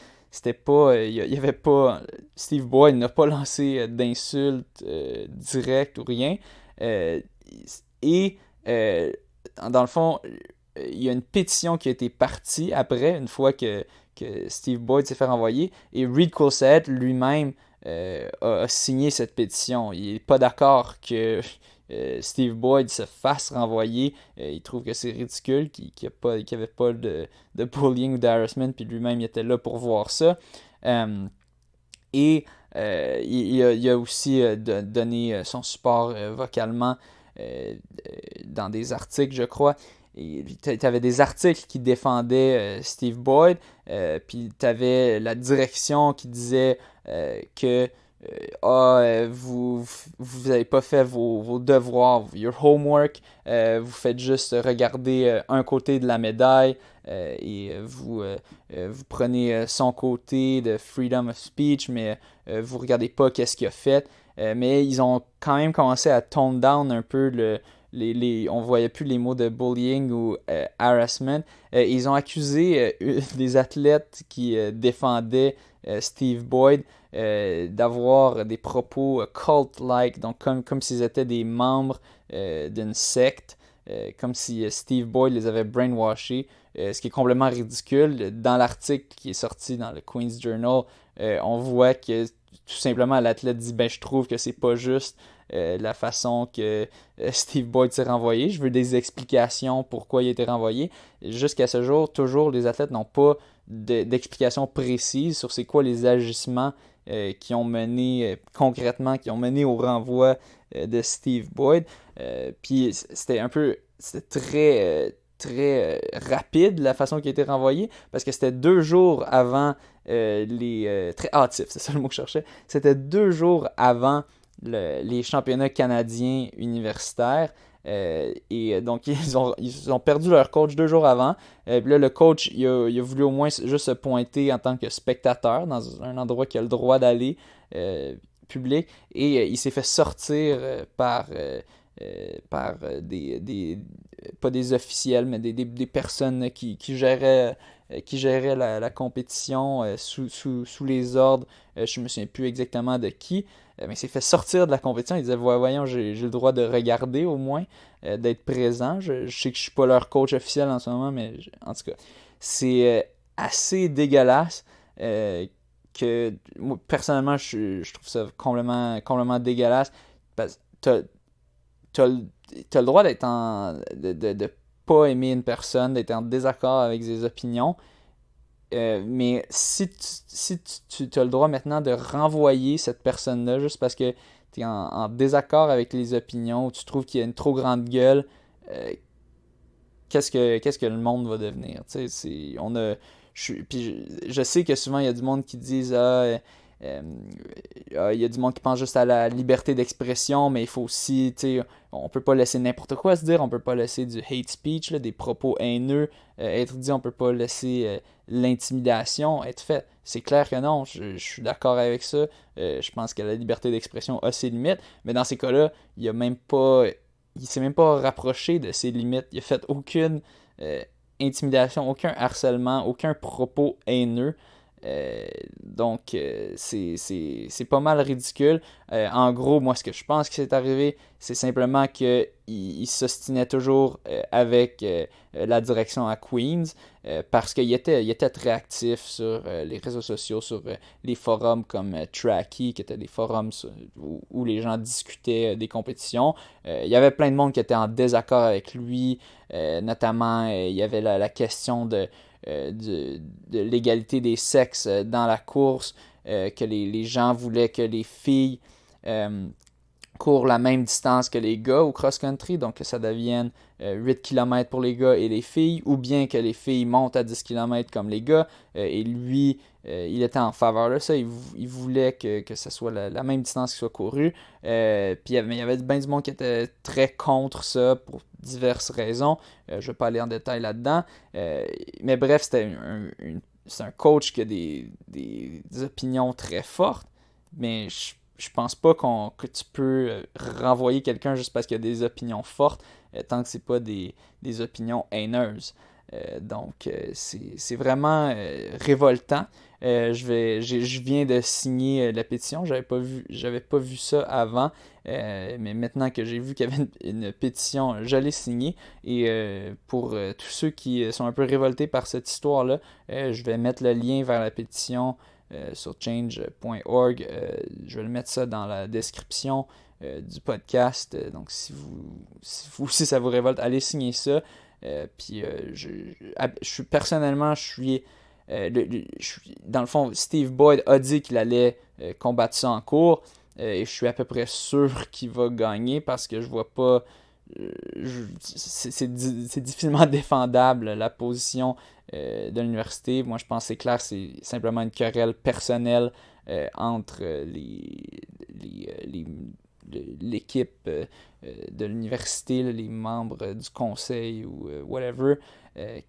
pas. Il y avait pas. Steve Boyd n'a pas lancé d'insultes directes ou rien. Euh, et dans le fond, il y a une pétition qui a été partie après, une fois que Steve Boyd s'est fait renvoyer. Et Reed Colsad lui-même a signé cette pétition. Il n'est pas d'accord que Steve Boyd se fasse renvoyer. Il trouve que c'est ridicule, qu'il n'y avait pas de bullying ou d'harassment, puis lui-même il était là pour voir ça. Et il a aussi donné son support vocalement dans des articles, je crois. Tu avais des articles qui défendaient Steve Boyd, puis tu avais la direction qui disait que vous n'avez pas fait vos devoirs, your homework, vous faites juste regarder un côté de la médaille et vous prenez son côté de freedom of speech, mais vous regardez pas qu'est-ce qu'il a fait. Mais ils ont quand même commencé à tone down un peu on voyait plus les mots de bullying ou harassment. Ils ont accusé des athlètes qui défendaient Steve Boyd d'avoir des propos cult-like, donc comme s'ils étaient des membres d'une secte, comme si Steve Boyd les avait brainwashés, ce qui est complètement ridicule. Dans l'article qui est sorti dans le Queen's Journal, on voit que tout simplement l'athlète dit je trouve que c'est pas juste la façon que Steve Boyd s'est renvoyé. Je veux des explications pourquoi il a été renvoyé. Jusqu'à ce jour, toujours les athlètes n'ont pas d'explications précises sur c'est quoi les agissements qui ont mené concrètement, qui ont mené au renvoi de Steve Boyd. Puis c'était très rapide la façon qu'il a été renvoyé parce que c'était 2 jours avant très hâtif, c'est ça le mot que je cherchais. C'était 2 jours avant les championnats canadiens universitaires. Et donc, ils ont perdu leur coach 2 jours avant. Puis là, le coach, il a voulu au moins juste se pointer en tant que spectateur dans un endroit qu'il a le droit d'aller, public. Et il s'est fait sortir par pas des officiels, mais des personnes qui géraient la compétition sous les ordres. Je me souviens plus exactement de qui. Mais il s'est fait sortir de la compétition. Il disait voyons, j'ai le droit de regarder au moins, d'être présent. Je sais que je suis pas leur coach officiel en ce moment, mais en tout cas, c'est assez dégueulasse. Moi, personnellement, je trouve ça complètement dégueulasse. Parce que t'as le droit de pas aimer une personne, d'être en désaccord avec ses opinions. Mais si tu as le droit maintenant de renvoyer cette personne-là juste parce que tu es en désaccord avec les opinions ou tu trouves qu'il y a une trop grande gueule, qu'est-ce que le monde va devenir? Puis je sais que souvent il y a du monde qui disent Il y a du monde qui pense juste à la liberté d'expression, mais il faut aussi, tu sais, on peut pas laisser n'importe quoi se dire, on peut pas laisser du hate speech, là, des propos haineux être dit, on peut pas laisser l'intimidation être faite. C'est clair que non, je suis d'accord avec ça. Je pense que la liberté d'expression a ses limites, mais dans ces cas-là, il s'est même pas rapproché de ses limites. Il a fait aucune intimidation, aucun harcèlement, aucun propos haineux. Donc, c'est pas mal ridicule. En gros, moi, ce que je pense qui s'est arrivé, c'est simplement qu'il il s'ostinait toujours avec la direction à Queens parce qu'il était très actif sur les réseaux sociaux, sur les forums comme Tracky, qui étaient des forums où les gens discutaient des compétitions. Il y avait plein de monde qui était en désaccord avec lui, notamment il y avait la question de l'égalité des sexes dans la course, que les gens voulaient que les filles courent la même distance que les gars au cross-country, donc que ça devienne 8 km pour les gars et les filles, ou bien que les filles montent à 10 km comme les gars, et lui, il était en faveur de ça, il voulait que ce soit la même distance qui soit courue, puis il y avait bien du monde qui était très contre ça pour diverses raisons, je ne vais pas aller en détail là-dedans, mais bref, c'est un coach qui a des opinions très fortes, mais je pense pas que tu peux renvoyer quelqu'un juste parce qu'il a des opinions fortes, tant que c'est pas des opinions haineuses. Donc, c'est vraiment révoltant. Je viens de signer la pétition. J'avais pas vu ça avant, mais maintenant que j'ai vu qu'il y avait une pétition, je l'ai signée. Et pour tous ceux qui sont un peu révoltés par cette histoire-là, je vais mettre le lien vers la pétition sur change.org. Je vais le mettre ça dans la description du podcast. Donc, si vous aussi ça vous révolte, allez signer ça. Puis, personnellement, dans le fond, Steve Boyd a dit qu'il allait combattre ça en cours. Et je suis à peu près sûr qu'il va gagner parce que je vois pas. C'est difficilement défendable la position de l'université. Moi, je pense que c'est clair, c'est simplement une querelle personnelle entre l'équipe de l'université, les membres du conseil ou whatever,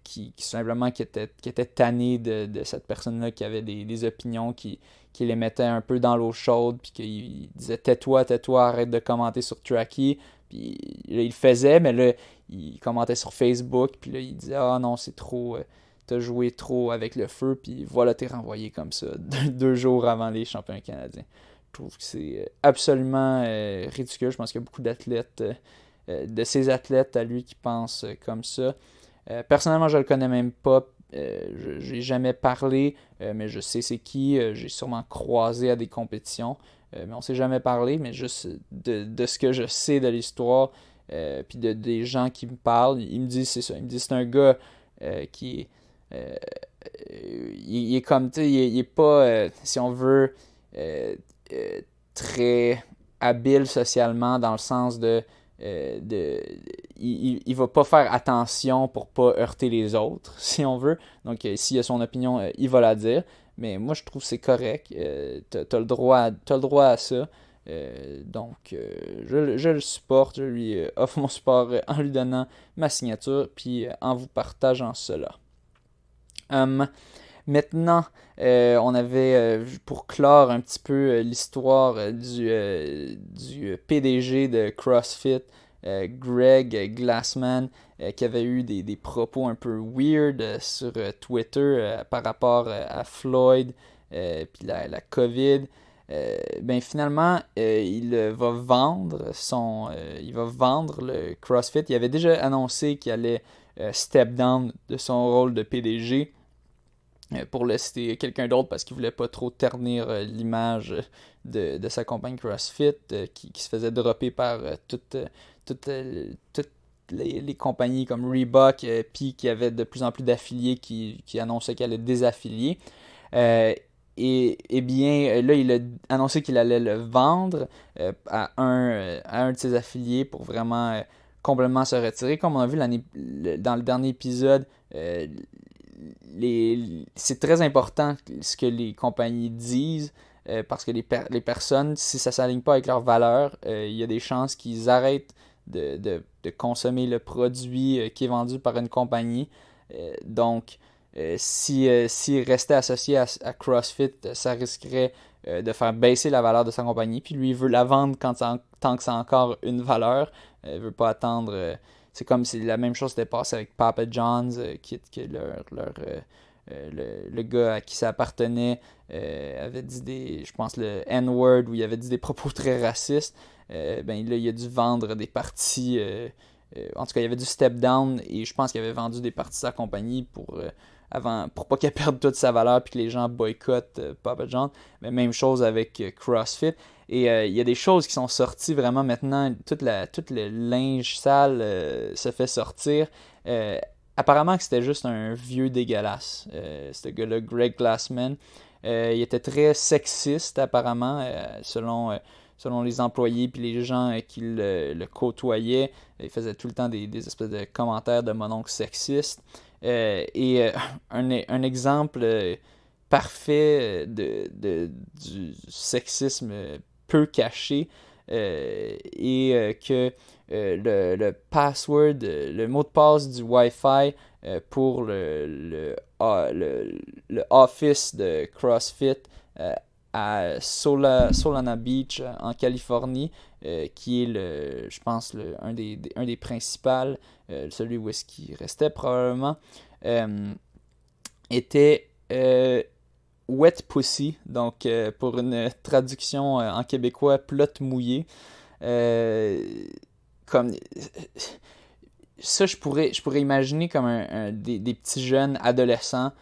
qui simplement qui étaient tannés de cette personne-là qui avait des opinions qui les mettait un peu dans l'eau chaude, puis qu'il disait tais-toi, arrête de commenter sur Tracky. Puis là, il le faisait, mais là, il commentait sur Facebook, puis là, il disait ah non, c'est trop, t'as joué trop avec le feu, puis voilà, t'es renvoyé comme ça, 2 jours avant les championnats canadiens. Je trouve que c'est absolument ridicule. Je pense qu'il y a beaucoup d'athlètes, de ces athlètes à lui qui pensent comme ça. Personnellement, je le connais même pas. J'ai jamais parlé, mais je sais c'est qui. J'ai sûrement croisé à des compétitions, mais on s'est jamais parlé. Mais juste de ce que je sais de l'histoire, puis des gens qui me parlent, ils me disent c'est ça. Ils me disent c'est un gars qui est. Il est comme, tu sais, il est pas, si on veut, très habile socialement dans le sens il va pas faire attention pour pas heurter les autres, si on veut. Donc, s'il a son opinion, il va la dire. Mais moi, je trouve que c'est correct. T'as le droit à ça. Je le supporte. Je lui offre mon support en lui donnant ma signature, puis en vous partageant cela. Maintenant, on avait, pour clore un petit peu l'histoire du PDG de CrossFit, Greg Glassman, qui avait eu des propos un peu weird sur Twitter par rapport à Floyd puis la COVID. Ben finalement, il va vendre le CrossFit. Il avait déjà annoncé qu'il allait step down de son rôle de PDG pour laisser quelqu'un d'autre parce qu'il voulait pas trop ternir l'image de sa compagnie CrossFit qui se faisait dropper par toutes les compagnies comme Reebok, puis qui avait de plus en plus d'affiliés qui annonçaient qu'elle allait désaffilier. Et bien, là, il a annoncé qu'il allait le vendre à un de ses affiliés pour vraiment complètement se retirer. Comme on a vu dans le dernier épisode, c'est très important ce que les compagnies disent parce que les personnes, si ça ne s'aligne pas avec leurs valeurs, il y a des chances qu'ils arrêtent de consommer le produit qui est vendu par une compagnie. Donc, s'il restait associé à CrossFit, ça risquerait de faire baisser la valeur de sa compagnie. Puis lui, il veut la vendre tant que ça a encore une valeur. Il ne veut pas attendre. C'est comme si la même chose s'était passée avec Papa John's, qui le gars à qui ça appartenait avait dit je pense le N-word, où il avait dit des propos très racistes. Ben là, il a dû vendre des parties. En tout cas, il avait dû step down et je pense qu'il avait vendu des parties de sa compagnie pour pas qu'elle perde toute sa valeur puis que les gens boycottent Papa John. Mais même chose avec CrossFit. Et il y a des choses qui sont sorties vraiment maintenant. Tout le linge sale se fait sortir. Apparemment que c'était juste un vieux dégueulasse. Ce gars-là, Greg Glassman. Il était très sexiste apparemment, selon les employés puis les gens qui le côtoyaient. Il faisait tout le temps des espèces de commentaires de mononcle sexiste. Un exemple parfait du sexisme peu caché est que le password, le mot de passe du Wi-Fi pour le office de CrossFit à Solana Beach en Californie, qui est je pense un des principaux, celui où est-ce qu'il restait probablement, était Wet Pussy, donc pour une traduction en québécois, plot mouillé. Comme ça, je pourrais imaginer comme des petits jeunes adolescents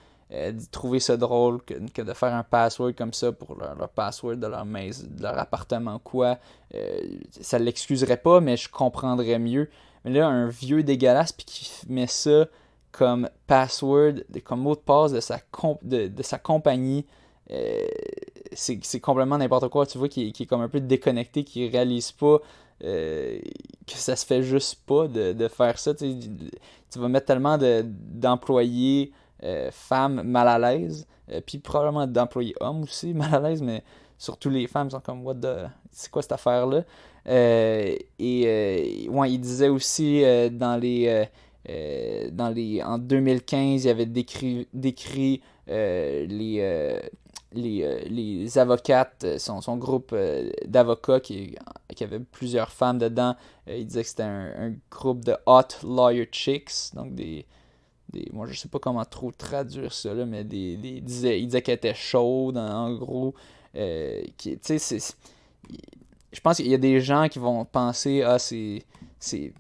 trouver ça drôle que de faire un password comme ça pour leur password de leur maison, de leur appartement, quoi. Ça l'excuserait pas, mais je comprendrais mieux. Mais là, un vieux dégueulasse puis qui met ça comme password, comme mot de passe de sa compagnie, c'est complètement n'importe quoi. Tu vois qui est comme un peu déconnecté, qui réalise pas que ça se fait juste pas de faire ça. Tu vas mettre tellement d'employés femmes mal à l'aise, puis probablement d'employés hommes aussi mal à l'aise, mais surtout les femmes sont comme c'est quoi cette affaire-là? Ouais, il disait aussi en 2015, il avait décrit les avocates, son groupe d'avocats qui avait plusieurs femmes dedans. Il disait que c'était un groupe de hot lawyer chicks, donc moi je sais pas comment trop traduire ça là, mais il disait qu'elle était chaude en gros. Tu sais, je pense qu'il y a des gens qui vont penser c'est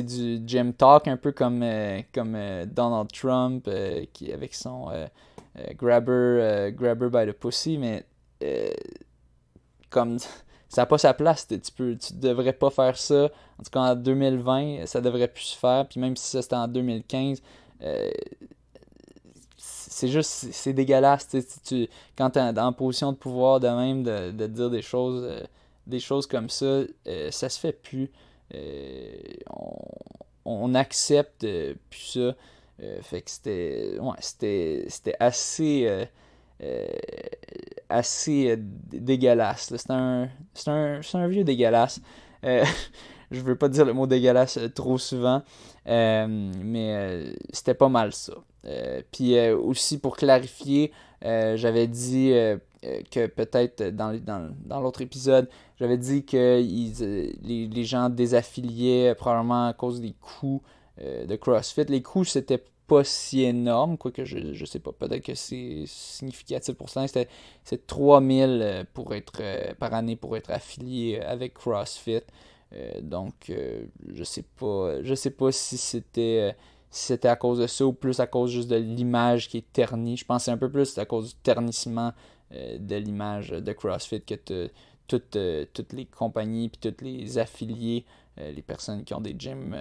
du gym talk, un peu comme Donald Trump qui avec son grabber by the pussy, mais comme ça n'a pas sa place. Tu devrais pas faire ça. En tout cas, en 2020, ça devrait plus se faire. Puis même si ça c'était en 2015, c'est dégueulasse. Quand tu es en position de pouvoir de même de dire des choses comme ça, ça se fait plus. On accepte plus ça. Fait que c'était assez dégueulasse. C'est un vieux dégueulasse. Je veux pas dire le mot dégueulasse trop souvent, mais c'était pas mal ça. Puis aussi pour clarifier, j'avais dit que peut-être dans l'autre épisode, j'avais dit que les gens désaffiliaient probablement à cause des coûts de CrossFit. Les coûts, c'était pas si énorme, quoique je sais pas, peut-être que c'est significatif pour ça. C'est 3000 par année pour être affilié avec CrossFit. Donc je sais pas si c'était à cause de ça ou plus à cause juste de l'image qui est ternie. Je pense que c'est un peu plus à cause du ternissement de l'image de CrossFit que toutes les compagnies puis tous les affiliés, les personnes qui ont des gyms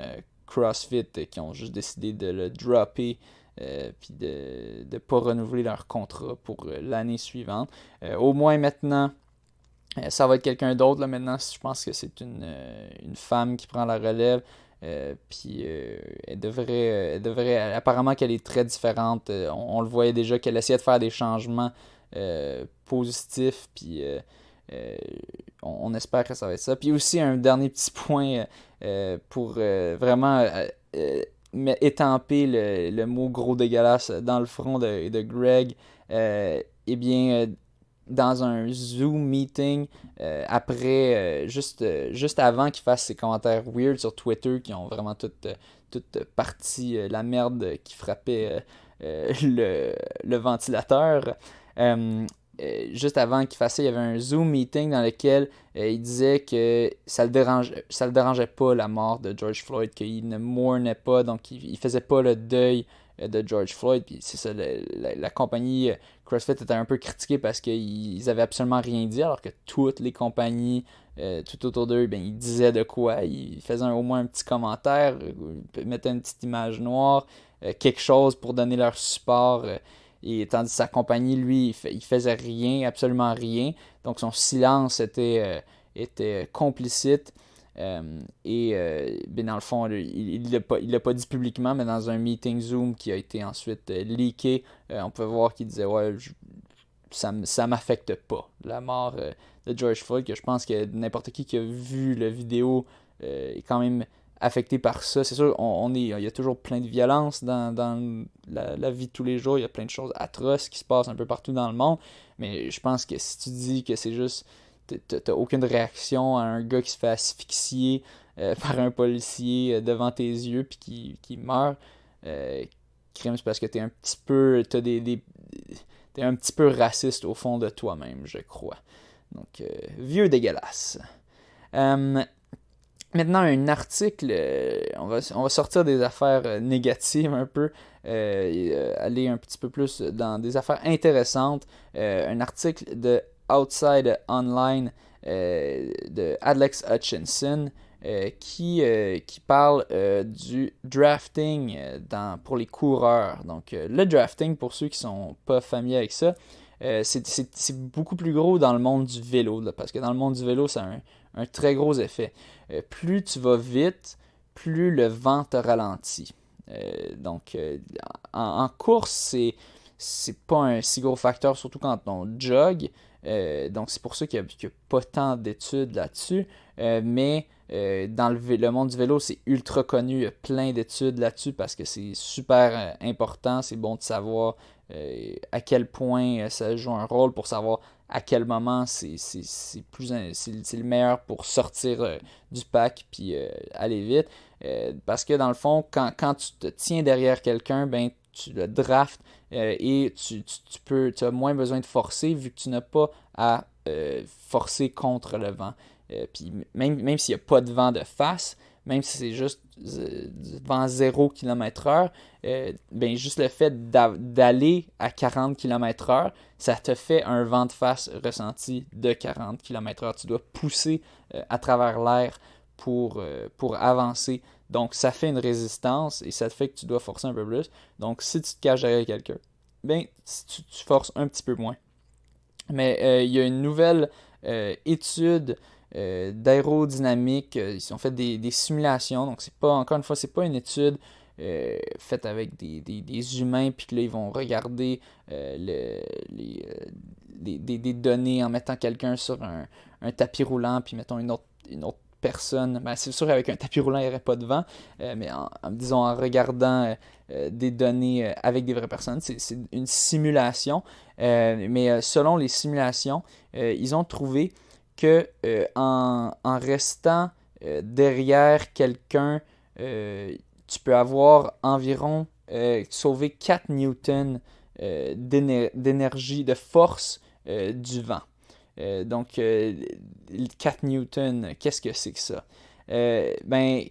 CrossFit qui ont juste décidé de le dropper puis de ne pas renouveler leur contrat pour l'année suivante. Au moins maintenant, ça va être quelqu'un d'autre. Là, maintenant, je pense que c'est une femme qui prend la relève. Puis elle devrait apparemment qu'elle est très différente. On le voyait déjà qu'elle essayait de faire des changements positif, puis on espère que ça va être ça. Puis aussi un dernier petit point pour vraiment étamper le mot gros dégueulasse dans le front de Greg. Eh bien, dans un Zoom meeting juste avant qu'il fasse ses commentaires weird sur Twitter qui ont vraiment toute partie la merde qui frappait le ventilateur. Juste avant qu'il fasse ça, il y avait un Zoom meeting dans lequel il disait que ça le dérangeait pas la mort de George Floyd, qu'il ne mournait pas, donc il faisait pas le deuil de George Floyd. Puis c'est ça, la compagnie CrossFit était un peu critiquée parce qu'ils avaient absolument rien dit, alors que toutes les compagnies tout autour d'eux, ben, ils disaient de quoi, ils faisaient au moins un petit commentaire, mettaient une petite image noire, quelque chose pour donner leur support. Et tandis que sa compagnie, lui, il faisait rien, absolument rien. Donc son silence était complicite. Ben dans le fond, il l'a pas dit publiquement, mais dans un meeting Zoom qui a été ensuite leaké, on peut voir qu'il disait ouais, ça m'affecte pas. La mort de George Floyd, que je pense que n'importe qui a vu la vidéo est quand même affecté par ça. C'est sûr, il y a toujours plein de violence dans la vie de tous les jours. Il y a plein de choses atroces qui se passent un peu partout dans le monde. Mais je pense que si tu dis que c'est juste t'as aucune réaction à un gars qui se fait asphyxier par un policier devant tes yeux puis qui meurt, crime, c'est parce que t'es un petit peu t'es un petit peu raciste au fond de toi-même, je crois. Donc, vieux dégueulasse. Maintenant, un article, on va sortir des affaires négatives un peu, aller un petit peu plus dans des affaires intéressantes. Un article de Outside Online de Alex Hutchinson qui parle du drafting pour les coureurs. Donc, le drafting, pour ceux qui sont pas familiers avec ça, c'est beaucoup plus gros dans le monde du vélo, là, parce que dans le monde du vélo, ça a un très gros effet. Plus tu vas vite, plus le vent te ralentit. Donc, en course, c'est pas un si gros facteur, surtout quand on jog. Donc, c'est pour ça qu'il n'y a pas tant d'études là-dessus. Mais dans le monde du vélo, c'est ultra connu. Il y a plein d'études là-dessus parce que c'est super important. C'est bon de savoir à quel point ça joue un rôle pour savoir à quel moment c'est le meilleur pour sortir du pack puis aller vite. Parce que dans le fond, quand tu te tiens derrière quelqu'un, ben tu le draftes et tu as moins besoin de forcer vu que tu n'as pas à forcer contre le vent. Puis même s'il n'y a pas de vent de face, même si c'est juste du vent 0 km/h, ben juste le fait d'aller à 40 km/h, ça te fait un vent de face ressenti de 40 km/h. Tu dois pousser à travers l'air pour avancer. Donc ça fait une résistance et ça te fait que tu dois forcer un peu plus. Donc si tu te caches derrière quelqu'un, ben tu forces un petit peu moins. Mais il y a une nouvelle étude d'aérodynamique. Ils ont fait des simulations. Donc, c'est pas, encore une fois, c'est pas une étude faite avec des humains, puis que là, ils vont regarder des données en mettant quelqu'un sur un tapis roulant, puis mettons une autre personne. Ben, c'est sûr qu'avec un tapis roulant, il n'y aurait pas de vent, mais disons en regardant des données avec des vraies personnes, c'est une simulation. Mais selon les simulations, ils ont trouvé que en restant derrière quelqu'un, tu peux avoir environ sauvé 4 newtons d'énergie, de force du vent. Donc, 4 newtons, qu'est-ce que c'est que ça? Ben,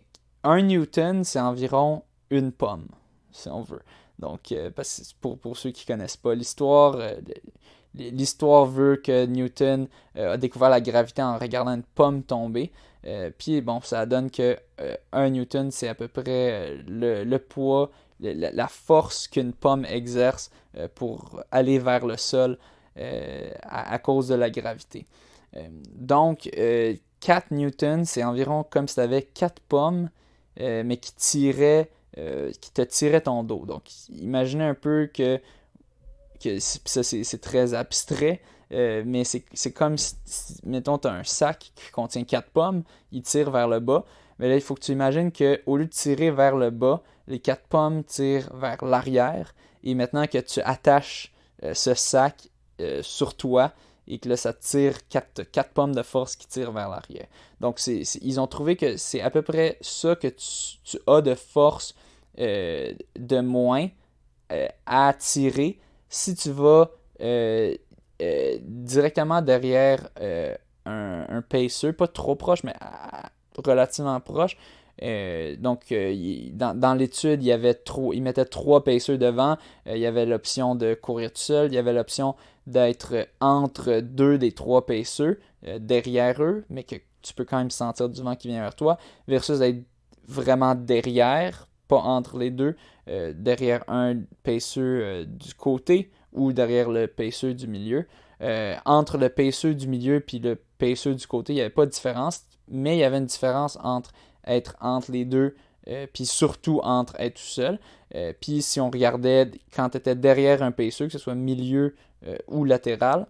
1 newton, c'est environ une pomme, si on veut. Donc, parce que pour ceux qui ne connaissent pas l'histoire, l'histoire veut que Newton a découvert la gravité en regardant une pomme tomber. Puis bon, ça donne que 1 Newton, c'est à peu près le poids, la force qu'une pomme exerce pour aller vers le sol à cause de la gravité. Donc, 4 Newton, c'est environ comme si tu avais 4 pommes, mais qui te tiraient ton dos. Donc, imaginez un peu que ça c'est très abstrait, mais c'est comme si, mettons, tu as un sac qui contient 4 pommes, il tire vers le bas. Mais là, il faut que tu imagines qu'au lieu de tirer vers le bas, les 4 pommes tirent vers l'arrière. Et maintenant que tu attaches ce sac sur toi, et que là, ça tire 4 pommes de force qui tirent vers l'arrière. Donc, ils ont trouvé que c'est à peu près ça que tu as de force de moins à tirer si tu vas directement derrière un pacer, pas trop proche, mais relativement proche. Dans l'étude, il mettait 3 pacers devant. Il y avait l'option de courir tout seul. Il y avait l'option d'être entre 2 des 3 pacers derrière eux, mais que tu peux quand même sentir du vent qui vient vers toi, versus d'être vraiment derrière, pas entre les deux, derrière un pacer du côté ou derrière le pacer du milieu. Entre le pacer du milieu et le pacer du côté, il n'y avait pas de différence, mais il y avait une différence entre être entre les deux, puis surtout entre être tout seul. Puis si on regardait quand tu étais derrière un pacer, que ce soit milieu ou latéral,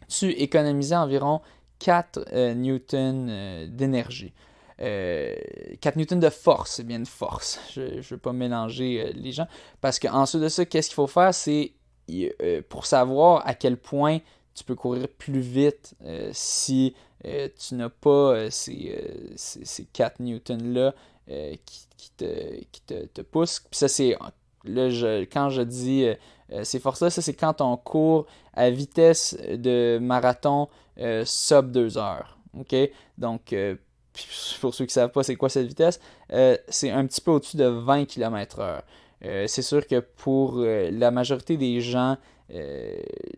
tu économisais environ 4 newtons d'énergie. 4 newtons de force, c'est bien de force. Je ne veux pas mélanger les gens. Parce qu'ensuite de ça, qu'est-ce qu'il faut faire? C'est pour savoir à quel point tu peux courir plus vite si tu n'as pas ces 4 newtons-là qui te poussent. Puis ça, c'est là, quand je dis ces forces-là, ça c'est quand on court à vitesse de marathon sub 2 heures. OK? Donc, pour ceux qui ne savent pas c'est quoi cette vitesse, c'est un petit peu au-dessus de 20 km/h. C'est sûr que pour la majorité des gens,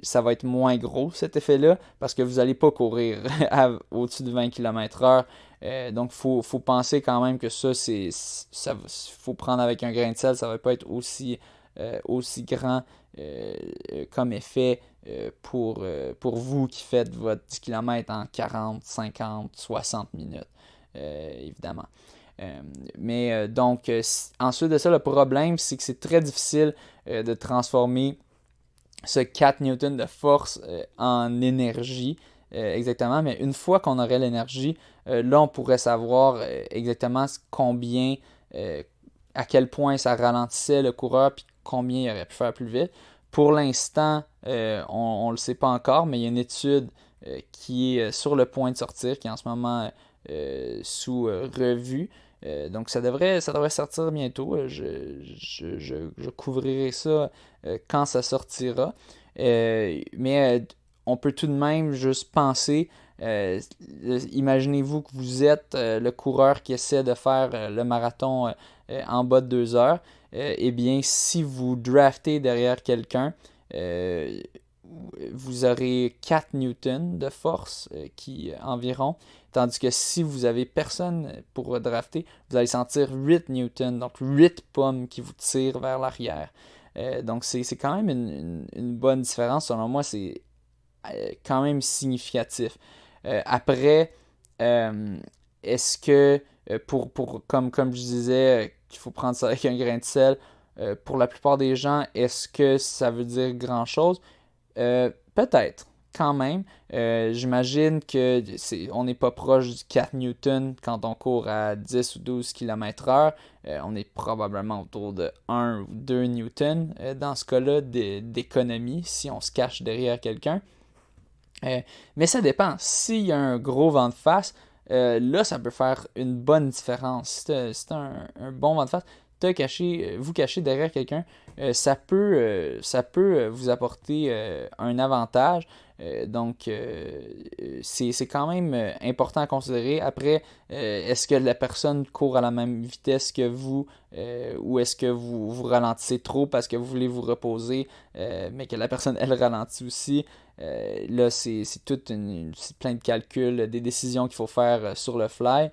ça va être moins gros cet effet-là parce que vous n'allez pas courir au-dessus de 20 km/h. Donc, faut penser quand même que ça, faut prendre avec un grain de sel. Ça ne va pas être aussi grand comme effet pour vous qui faites votre 10 km en 40, 50, 60 minutes, évidemment. Ensuite de ça, le problème, c'est que c'est très difficile de transformer ce 4 newtons de force en énergie exactement, mais une fois qu'on aurait l'énergie, là on pourrait savoir exactement combien, à quel point ça ralentissait le coureur, puis combien il aurait pu faire plus vite. Pour l'instant, on ne le sait pas encore, mais il y a une étude qui est sur le point de sortir, qui est en ce moment sous revue. Donc ça devrait sortir bientôt. Je couvrirai ça quand ça sortira. Mais on peut tout de même juste penser, imaginez-vous que vous êtes le coureur qui essaie de faire le marathon en bas de 2 heures. Eh bien, si vous draftez derrière quelqu'un, vous aurez 4 newtons de force environ. Tandis que si vous avez personne pour drafter, vous allez sentir 8 newtons, donc 8 pommes qui vous tirent vers l'arrière. Donc c'est quand même une bonne différence. Selon moi, c'est quand même significatif. Après, est-ce que, comme je disais, qu'il faut prendre ça avec un grain de sel, pour la plupart des gens, est-ce que ça veut dire grand-chose? Peut-être, quand même. J'imagine on n'est pas proche du 4 newtons quand on court à 10 ou 12 km/h. On est probablement autour de 1 ou 2 newtons dans ce cas-là d'économie si on se cache derrière quelqu'un. Mais ça dépend. S'il y a un gros vent de face, là, ça peut faire une bonne différence. Si c'est un bon vent de face, vous cacher derrière quelqu'un, ça peut vous apporter un avantage. Donc, c'est quand même important à considérer. Après, est-ce que la personne court à la même vitesse que vous ou est-ce que vous ralentissez trop parce que vous voulez vous reposer, mais que la personne, elle ralentit aussi? Là, c'est plein de calculs, des décisions qu'il faut faire sur le fly.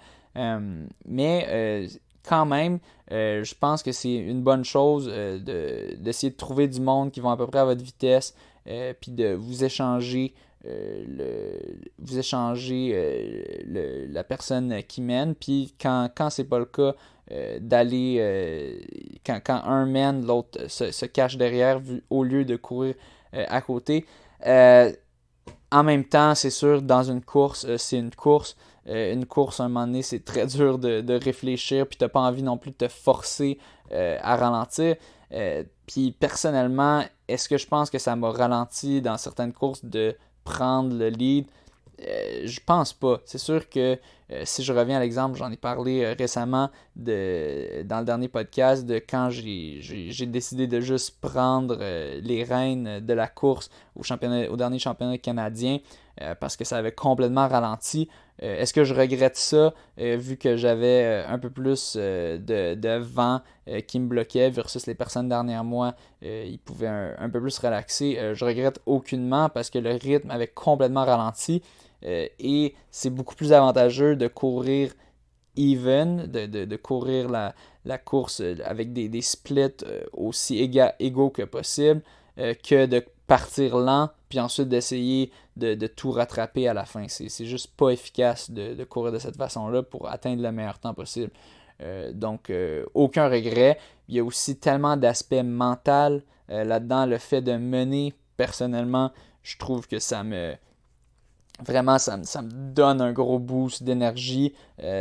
Mais quand même, je pense que c'est une bonne chose d'essayer de trouver du monde qui vont à peu près à votre vitesse, puis de vous échanger la personne qui mène. Puis quand c'est pas le cas, d'aller quand un mène, l'autre se cache derrière au lieu de courir à côté. En même temps, c'est sûr, dans une course, c'est une course. Une course, à un moment donné, c'est très dur de réfléchir, puis t'as pas envie non plus de te forcer à ralentir. Puis personnellement, est-ce que je pense que ça m'a ralenti dans certaines courses de prendre le lead? Je pense pas. C'est sûr que si je reviens à l'exemple, j'en ai parlé récemment dans le dernier podcast de quand j'ai décidé de juste prendre les rênes de la course au dernier championnat canadien parce que ça avait complètement ralenti. Est-ce que je regrette ça vu que j'avais un peu plus de vent qui me bloquait versus les personnes derrière moi, ils pouvaient un peu plus relaxer. Je regrette aucunement parce que le rythme avait complètement ralenti. Et c'est beaucoup plus avantageux de courir even, de courir la course avec des splits aussi égaux que possible, que de partir lent, puis ensuite d'essayer de tout rattraper à la fin. C'est juste pas efficace de courir de cette façon-là pour atteindre le meilleur temps possible. Donc, aucun regret. Il y a aussi tellement d'aspects mentaux là-dedans. Le fait de mener, personnellement, je trouve que vraiment, ça me donne un gros boost d'énergie.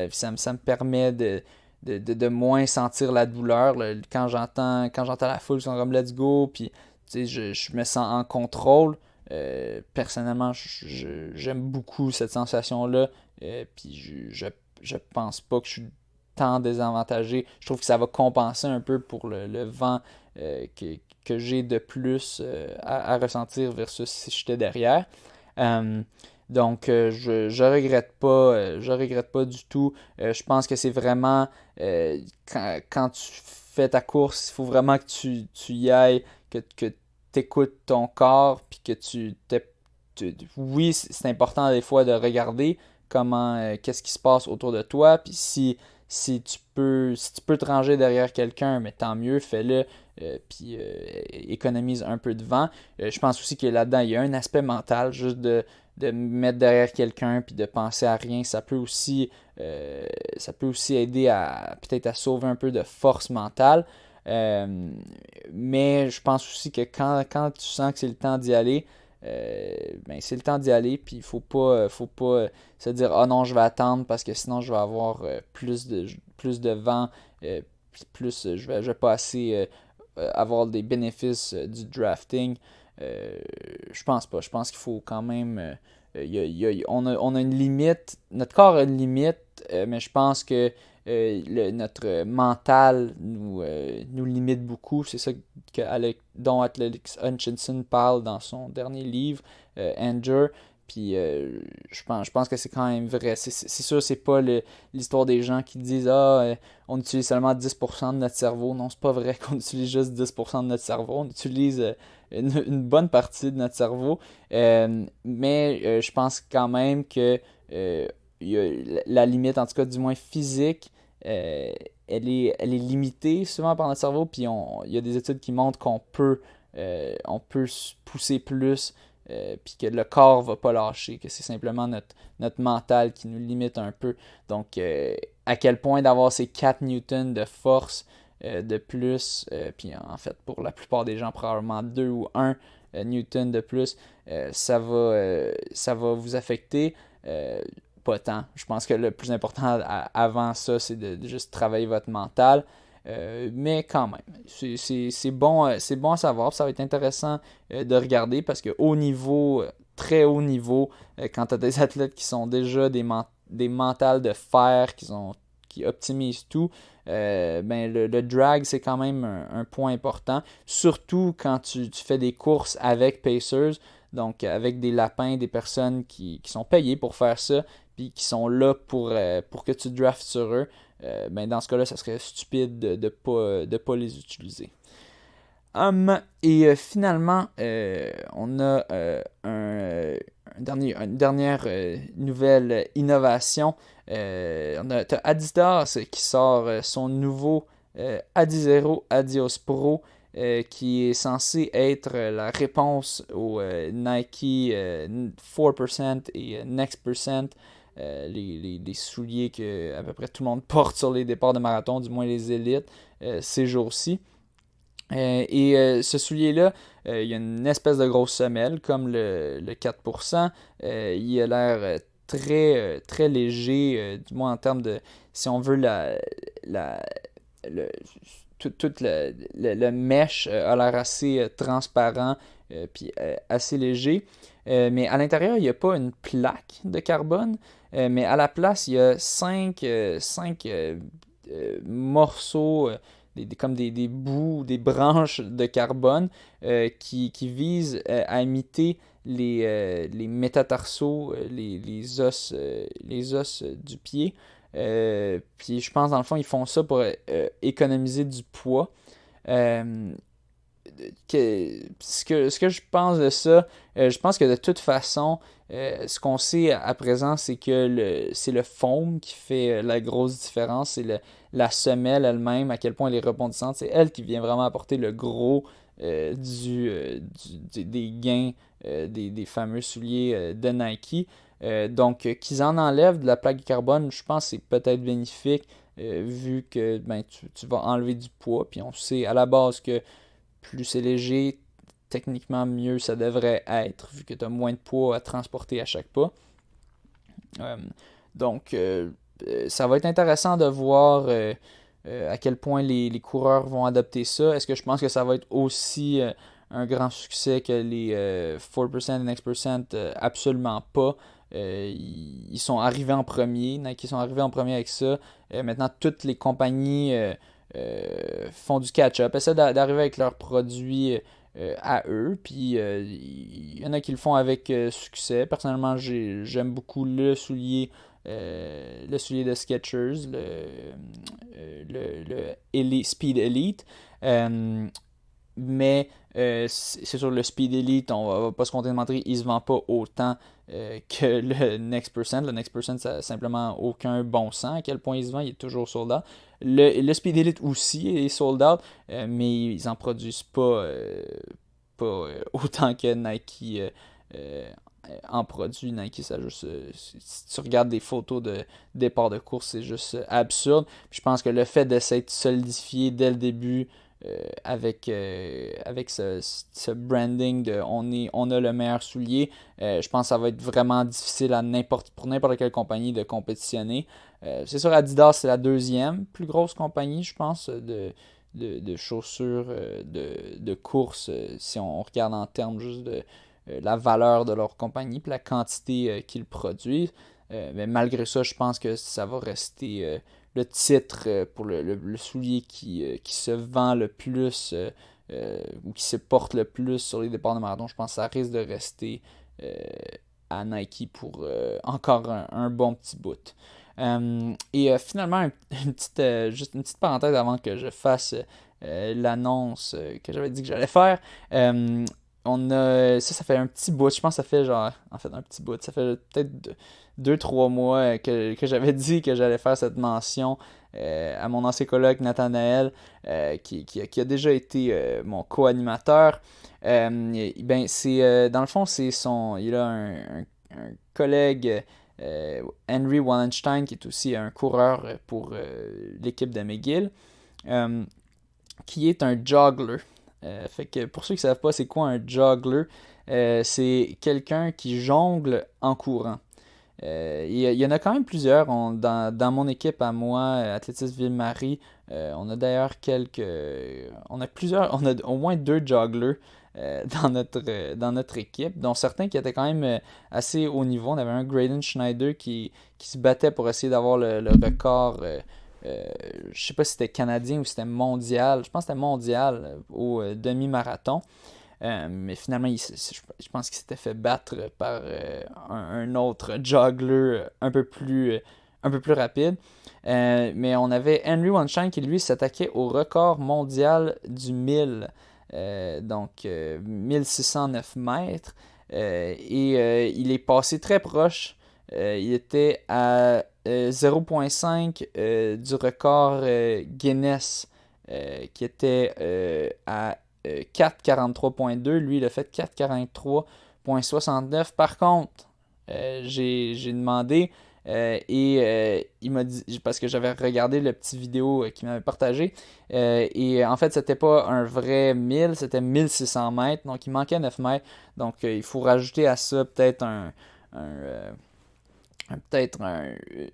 Ça me permet de moins sentir la douleur. Là. Quand j'entends la foule, ils sont comme let's go, puis je me sens en contrôle. Personnellement, j'aime beaucoup cette sensation-là. Puis je pense pas que je suis tant désavantagé. Je trouve que ça va compenser un peu pour le vent que j'ai de plus à ressentir versus si j'étais derrière. Donc, je regrette pas du tout. Je pense que c'est vraiment quand tu fais ta course, il faut vraiment que tu y ailles, que tu écoutes ton corps, puis que oui, c'est important des fois de regarder qu'est-ce qui se passe autour de toi, puis si tu peux te ranger derrière quelqu'un, mais tant mieux, fais-le, puis économise un peu de vent. Je pense aussi que là-dedans, il y a un aspect mental, juste de me mettre derrière quelqu'un puis de penser à rien, ça peut aussi aider à peut-être à sauver un peu de force mentale. Mais je pense aussi que quand tu sens que c'est le temps d'y aller, ben c'est le temps d'y aller, puis il faut pas se dire ah non, je vais attendre parce que sinon je vais avoir plus de vent, puis je vais pas assez avoir des bénéfices du drafting. Je pense pas. Je pense qu'il faut quand même. On a une limite. Notre corps a une limite, mais je pense que notre mental nous limite beaucoup. C'est ça dont Alex Hutchinson parle dans son dernier livre, Endure. Puis je pense que c'est quand même vrai. C'est sûr, c'est pas l'histoire des gens qui disent on utilise seulement 10% de notre cerveau. Non, c'est pas vrai qu'on utilise juste 10% de notre cerveau. On utilise une bonne partie de notre cerveau. Mais je pense quand même que il y a la limite, en tout cas du moins physique, elle est limitée souvent par notre cerveau. Puis il y a des études qui montrent on peut se pousser plus. Puis que le corps va pas lâcher, que c'est simplement notre mental qui nous limite un peu. Donc, à quel point d'avoir ces 4 newtons de force de plus, puis en fait, pour la plupart des gens, probablement 2 ou 1 newton de plus, ça va vous affecter. Pas tant. Je pense que le plus important avant ça, c'est de juste travailler votre mental. Mais quand même, c'est bon à savoir. Ça va être intéressant de regarder parce que haut niveau, très haut niveau, quand tu as des athlètes qui sont déjà des mentales de fer, qui optimisent tout, ben le drag, c'est quand même un point important. Surtout quand tu fais des courses avec pacers, donc avec des lapins, des personnes qui sont payées pour faire ça, puis qui sont là pour que tu draftes sur eux. Ben dans ce cas-là, ça serait stupide de pas les utiliser. Et finalement, on a une dernière nouvelle innovation. T'as Adidas qui sort son nouveau Adizero Adios Pro qui est censé être la réponse au Nike 4% et Next%. les souliers que à peu près tout le monde porte sur les départs de marathon, du moins les élites, ces jours-ci. Ce soulier-là, il y a une espèce de grosse semelle, comme le 4%. Il a l'air très léger, du moins en termes de, si on veut, la, le, toute le mesh a l'air assez transparent, puis assez léger. Mais à l'intérieur, il n'y a pas une plaque de carbone, mais à la place, il y a cinq morceaux, comme des bouts, des branches de carbone qui visent à imiter les métatarsos, les os du pied. Puis je pense dans le fond ils font ça pour économiser du poids. Euh, ce que je pense de ça, je pense que de toute façon, ce qu'on sait à présent, c'est que c'est le foam qui fait la grosse différence. C'est la semelle elle-même, à quel point elle est rebondissante. C'est elle qui vient vraiment apporter le gros des gains des fameux souliers de Nike. Donc, qu'ils en enlèvent de la plaque de carbone, je pense que c'est peut-être bénéfique vu que ben, tu vas enlever du poids. Puis on sait à la base que plus c'est léger, techniquement mieux ça devrait être, vu que tu as moins de poids à transporter à chaque pas. Euh, donc, ça va être intéressant de voir à quel point les coureurs vont adopter ça. Est-ce que je pense que ça va être aussi un grand succès que les 4% et Next Percent? Absolument pas. Ils sont arrivés en premier. Nike sont arrivés en premier avec ça. Maintenant, toutes les compagnies font du catch-up, essaient d'arriver avec leurs produits à eux. Puis il y en a qui le font avec succès. Personnellement, j'aime beaucoup le soulier de Skechers, le Speed Elite. Mais c'est sûr, le Speed Elite, on va pas se compter de mentir, il se vend pas autant que le Next Percent. Le Next Percent, ça n'a simplement aucun bon sens. À quel point il se vend, il est toujours sold out. Le Speed Elite aussi est sold out, mais ils en produisent pas autant que Nike euh, en produit. Nike, ça juste. Si tu regardes des photos de départ de course, c'est juste absurde. Puis je pense que le fait de s'être solidifié dès le début avec ce branding de on a le meilleur soulier, je pense que ça va être vraiment difficile pour n'importe quelle compagnie de compétitionner. C'est sûr, Adidas, c'est la deuxième plus grosse compagnie, je pense, de chaussures de course, si on regarde en termes juste de la valeur de leur compagnie et la quantité qu'ils produisent. Mais malgré ça, je pense que ça va rester le titre pour le soulier qui se vend le plus ou qui se porte le plus sur les départs de marathon. Je pense que ça risque de rester euh, à Nike pour encore un bon petit bout. Finalement, juste une petite parenthèse avant que je fasse l'annonce que j'avais dit que j'allais faire. Ça fait un petit bout, je pense que ça fait genre, en fait un petit bout, ça fait peut-être 2-3 mois que j'avais dit que j'allais faire cette mention à mon ancien collègue Nathanaël, qui a déjà été mon co-animateur. Dans le fond, il a un collègue, Henry Wallenstein, qui est aussi un coureur pour l'équipe de McGill, qui est un joggler. Fait que pour ceux qui ne savent pas c'est quoi un joggler, c'est quelqu'un qui jongle en courant. Il y en a quand même plusieurs. Dans mon équipe à moi, Athlétisme Ville-Marie, on a d'ailleurs on a au moins 2 jogglers dans notre équipe, dont certains qui étaient quand même assez haut niveau. On avait un Graydon Schneider qui se battait pour essayer d'avoir le record. Je sais pas si c'était canadien ou si c'était mondial. Je pense que c'était mondial au demi-marathon. Mais finalement, je pense qu'il s'était fait battre par un autre joggler un peu plus rapide. Mais on avait Henry Wonshine qui, lui, s'attaquait au record mondial du 1000. Donc, 1609 mètres. Il est passé très proche. Il était à 0,5 du record Guinness qui était à 4,43.2. Lui, il a fait 4,43.69. Par contre, j'ai demandé Il m'a dit, parce que j'avais regardé le petit vidéo qu'il m'avait partagé, et en fait c'était pas un vrai 1000, c'était 1600 mètres, donc il manquait 9 mètres, donc il faut rajouter à ça peut-être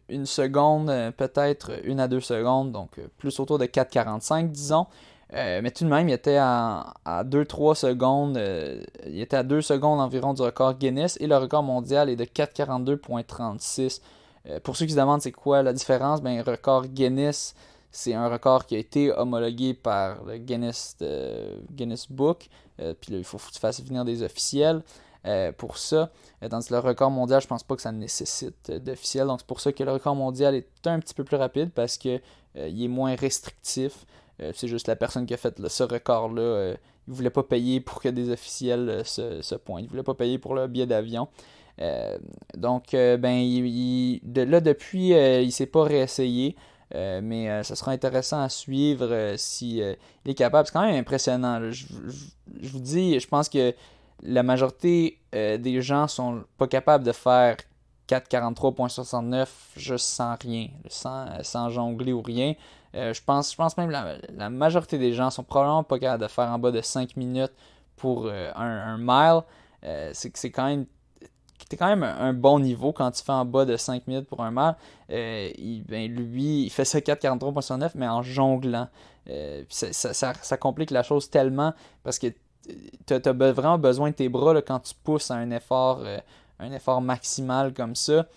une seconde, peut-être 1 à 2 secondes, donc plus autour de 4,45 disons. Mais tout de même, il était à 2-3 secondes. Il était à 2 secondes environ du record Guinness et le record mondial est de 4,42,36. Pour ceux qui se demandent c'est quoi la différence, ben, le record Guinness, c'est un record qui a été homologué par le Guinness Book. Puis là, il faut que tu fasses venir des officiels pour ça. Tandis que le record mondial, je pense pas que ça nécessite d'officiel. Donc c'est pour ça que le record mondial est un petit peu plus rapide parce que il est moins restrictif. C'est juste la personne qui a fait ce record-là. Il ne voulait pas payer pour que des officiels se pointent. Il ne voulait pas payer pour le billet d'avion. Donc, depuis, il ne s'est pas réessayé. Mais ça sera intéressant à suivre si il est capable. C'est quand même impressionnant. Là. Je vous dis, je pense que la majorité des gens sont pas capables de faire 4,43,69 juste sans rien, sans jongler ou rien. Je pense même que la majorité des gens sont probablement pas capables de faire en bas de 5 minutes pour un mile. C'est quand même t'es quand même un bon niveau quand tu fais en bas de 5 minutes pour un mile. Lui, il fait ça 4,43,69 mais en jonglant. Ça complique la chose tellement parce que tu as vraiment besoin de tes bras là, quand tu pousses à un effort maximal comme ça.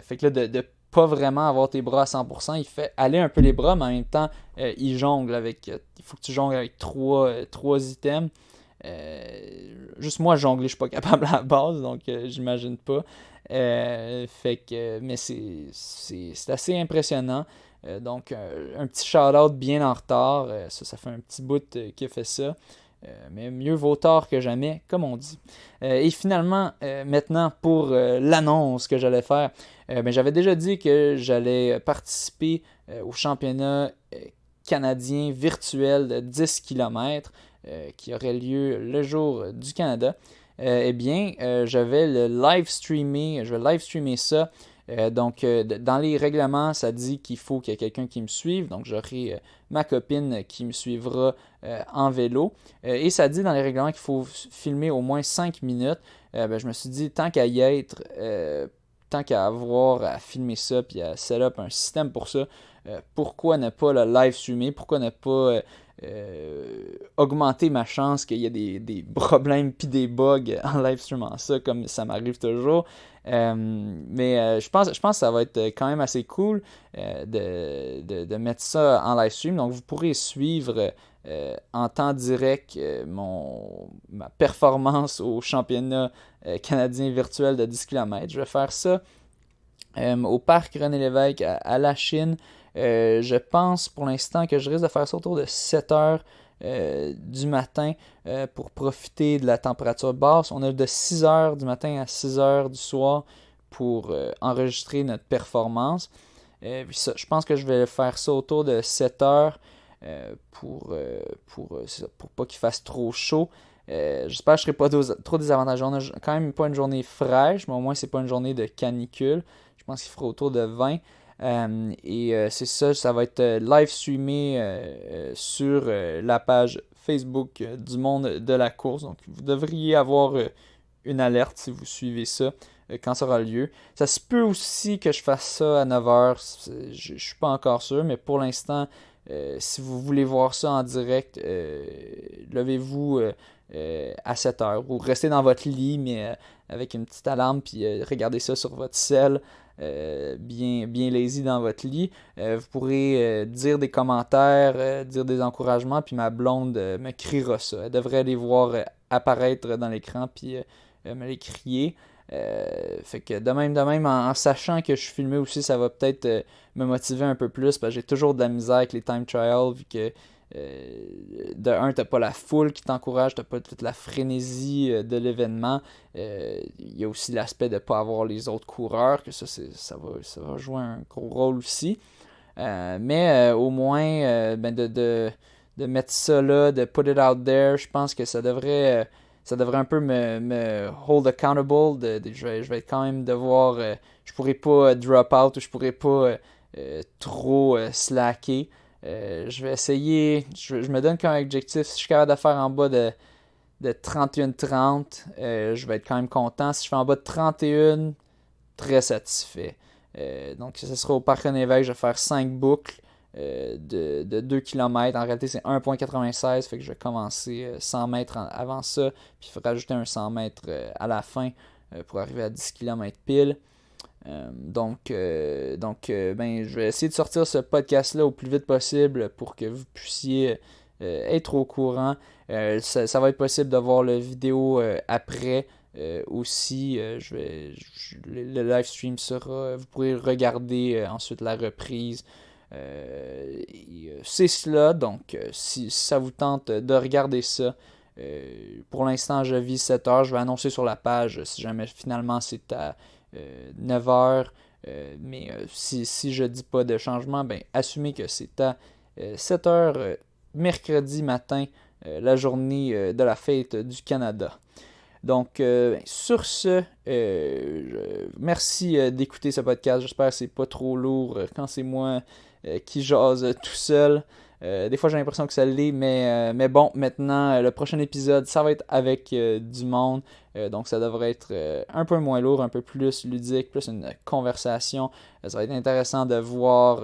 Fait que là, de pas vraiment avoir tes bras à 100%, il fait aller un peu les bras, mais en même temps, il jongle avec. Il faut que tu jongles avec trois items. Juste moi, jongler, je suis pas capable à la base, donc j'imagine pas. Mais c'est assez impressionnant. Donc, un petit shout-out bien en retard. Ça fait un petit bout qu'il a fait ça. Mais mieux vaut tard que jamais, comme on dit. Et finalement, maintenant, pour l'annonce que j'allais faire, j'avais déjà dit que j'allais participer au championnat canadien virtuel de 10 km qui aurait lieu le jour du Canada. Je vais live streamer ça. Dans les règlements, ça dit qu'il faut qu'il y ait quelqu'un qui me suive. Donc, j'aurai ma copine qui me suivra en vélo. Et ça dit dans les règlements qu'il faut filmer au moins 5 minutes. Je me suis dit, tant qu'à y être, tant qu'à avoir à filmer ça puis à set up un système pour ça, pourquoi ne pas le live streamer? Pourquoi ne pas augmenter ma chance qu'il y ait des problèmes puis des bugs en live streamant ça, comme ça m'arrive toujours. Je pense que ça va être quand même assez cool de mettre ça en live stream. Donc, vous pourrez suivre en temps direct ma performance au championnat canadien virtuel de 10 km. Je vais faire ça au parc René Lévesque à La Chine. Je pense pour l'instant que je risque de faire ça autour de 7 heures du matin pour profiter de la température basse. On a de 6 heures du matin à 6 heures du soir pour enregistrer notre performance. Je pense que je vais faire ça autour de 7 heures pour pas qu'il fasse trop chaud. J'espère que je ne serai pas trop désavantagé. On a quand même pas une journée fraîche, mais au moins c'est pas une journée de canicule. Je pense qu'il fera autour de 20. C'est ça va être live streamé sur la page Facebook du monde de la course. Donc vous devriez avoir une alerte si vous suivez ça quand ça aura lieu. Ça se peut aussi que je fasse ça à 9h. Je ne suis pas encore sûr, mais pour l'instant, si vous voulez voir ça en direct, levez-vous à 7h ou restez dans votre lit, mais avec une petite alarme, puis regardez ça sur votre cell. Bien lazy dans votre lit. Vous pourrez dire des commentaires, dire des encouragements, puis ma blonde me criera ça. Elle devrait les voir apparaître dans l'écran, puis me les crier. Fait que de même en sachant que je suis filmé aussi, ça va peut-être me motiver un peu plus, parce que j'ai toujours de la misère avec les time trials, vu que de un, t'as pas la foule qui t'encourage, t'as pas toute la frénésie de l'événement. Il y a aussi l'aspect de pas avoir les autres coureurs, que ça va jouer un gros rôle aussi. Au moins, de mettre ça là, de put it out there, je pense que ça devrait un peu me hold accountable. Je vais quand même devoir je pourrais pas drop out ou je pourrais pas trop slacker. Je vais essayer, je me donne comme objectif, si je suis capable de faire en bas de 31-30, je vais être quand même content. Si je fais en bas de 31, très satisfait. Donc, ce sera au Parc René-Lévesque, je vais faire 5 boucles de 2 km. En réalité, c'est 1,96, fait que je vais commencer 100 mètres avant ça, puis il faut rajouter un 100 mètres à la fin pour arriver à 10 km pile. Ben, je vais essayer de sortir ce podcast-là au plus vite possible pour que vous puissiez être au courant. Ça va être possible de voir la vidéo après. Aussi, le live stream sera. Vous pourrez regarder ensuite la reprise. C'est cela. Donc, si ça vous tente de regarder ça, pour l'instant, je vis 7 heures. Je vais annoncer sur la page si jamais finalement c'est à 9 heures. Mais si je dis pas de changement, ben assumez que c'est à 7 heures mercredi matin, la journée de la fête du Canada. Donc, sur ce, merci d'écouter ce podcast. J'espère que c'est pas trop lourd quand c'est moi qui jase tout seul. Des fois, j'ai l'impression que ça l'est, mais bon, maintenant, le prochain épisode, ça va être avec du monde. Donc, ça devrait être un peu moins lourd, un peu plus ludique, plus une conversation. Ça va être intéressant de voir,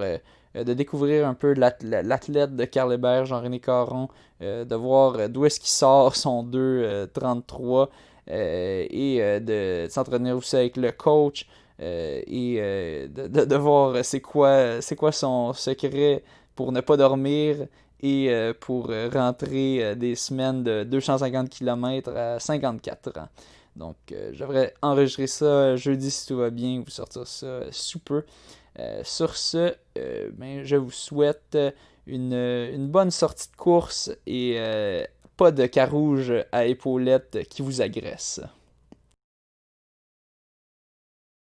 de découvrir un peu l'athlète de Carl Hébert, Jean-René Caron, de voir d'où est-ce qu'il sort son 2,33 et de s'entretenir aussi avec le coach et de voir c'est quoi son secret pour ne pas dormir et pour rentrer des semaines de 250 km à 54 ans. Donc, je devrais enregistrer ça jeudi si tout va bien, vous sortir ça sous peu. Sur ce, ben, je vous souhaite une bonne sortie de course et pas de carouge à épaulettes qui vous agresse.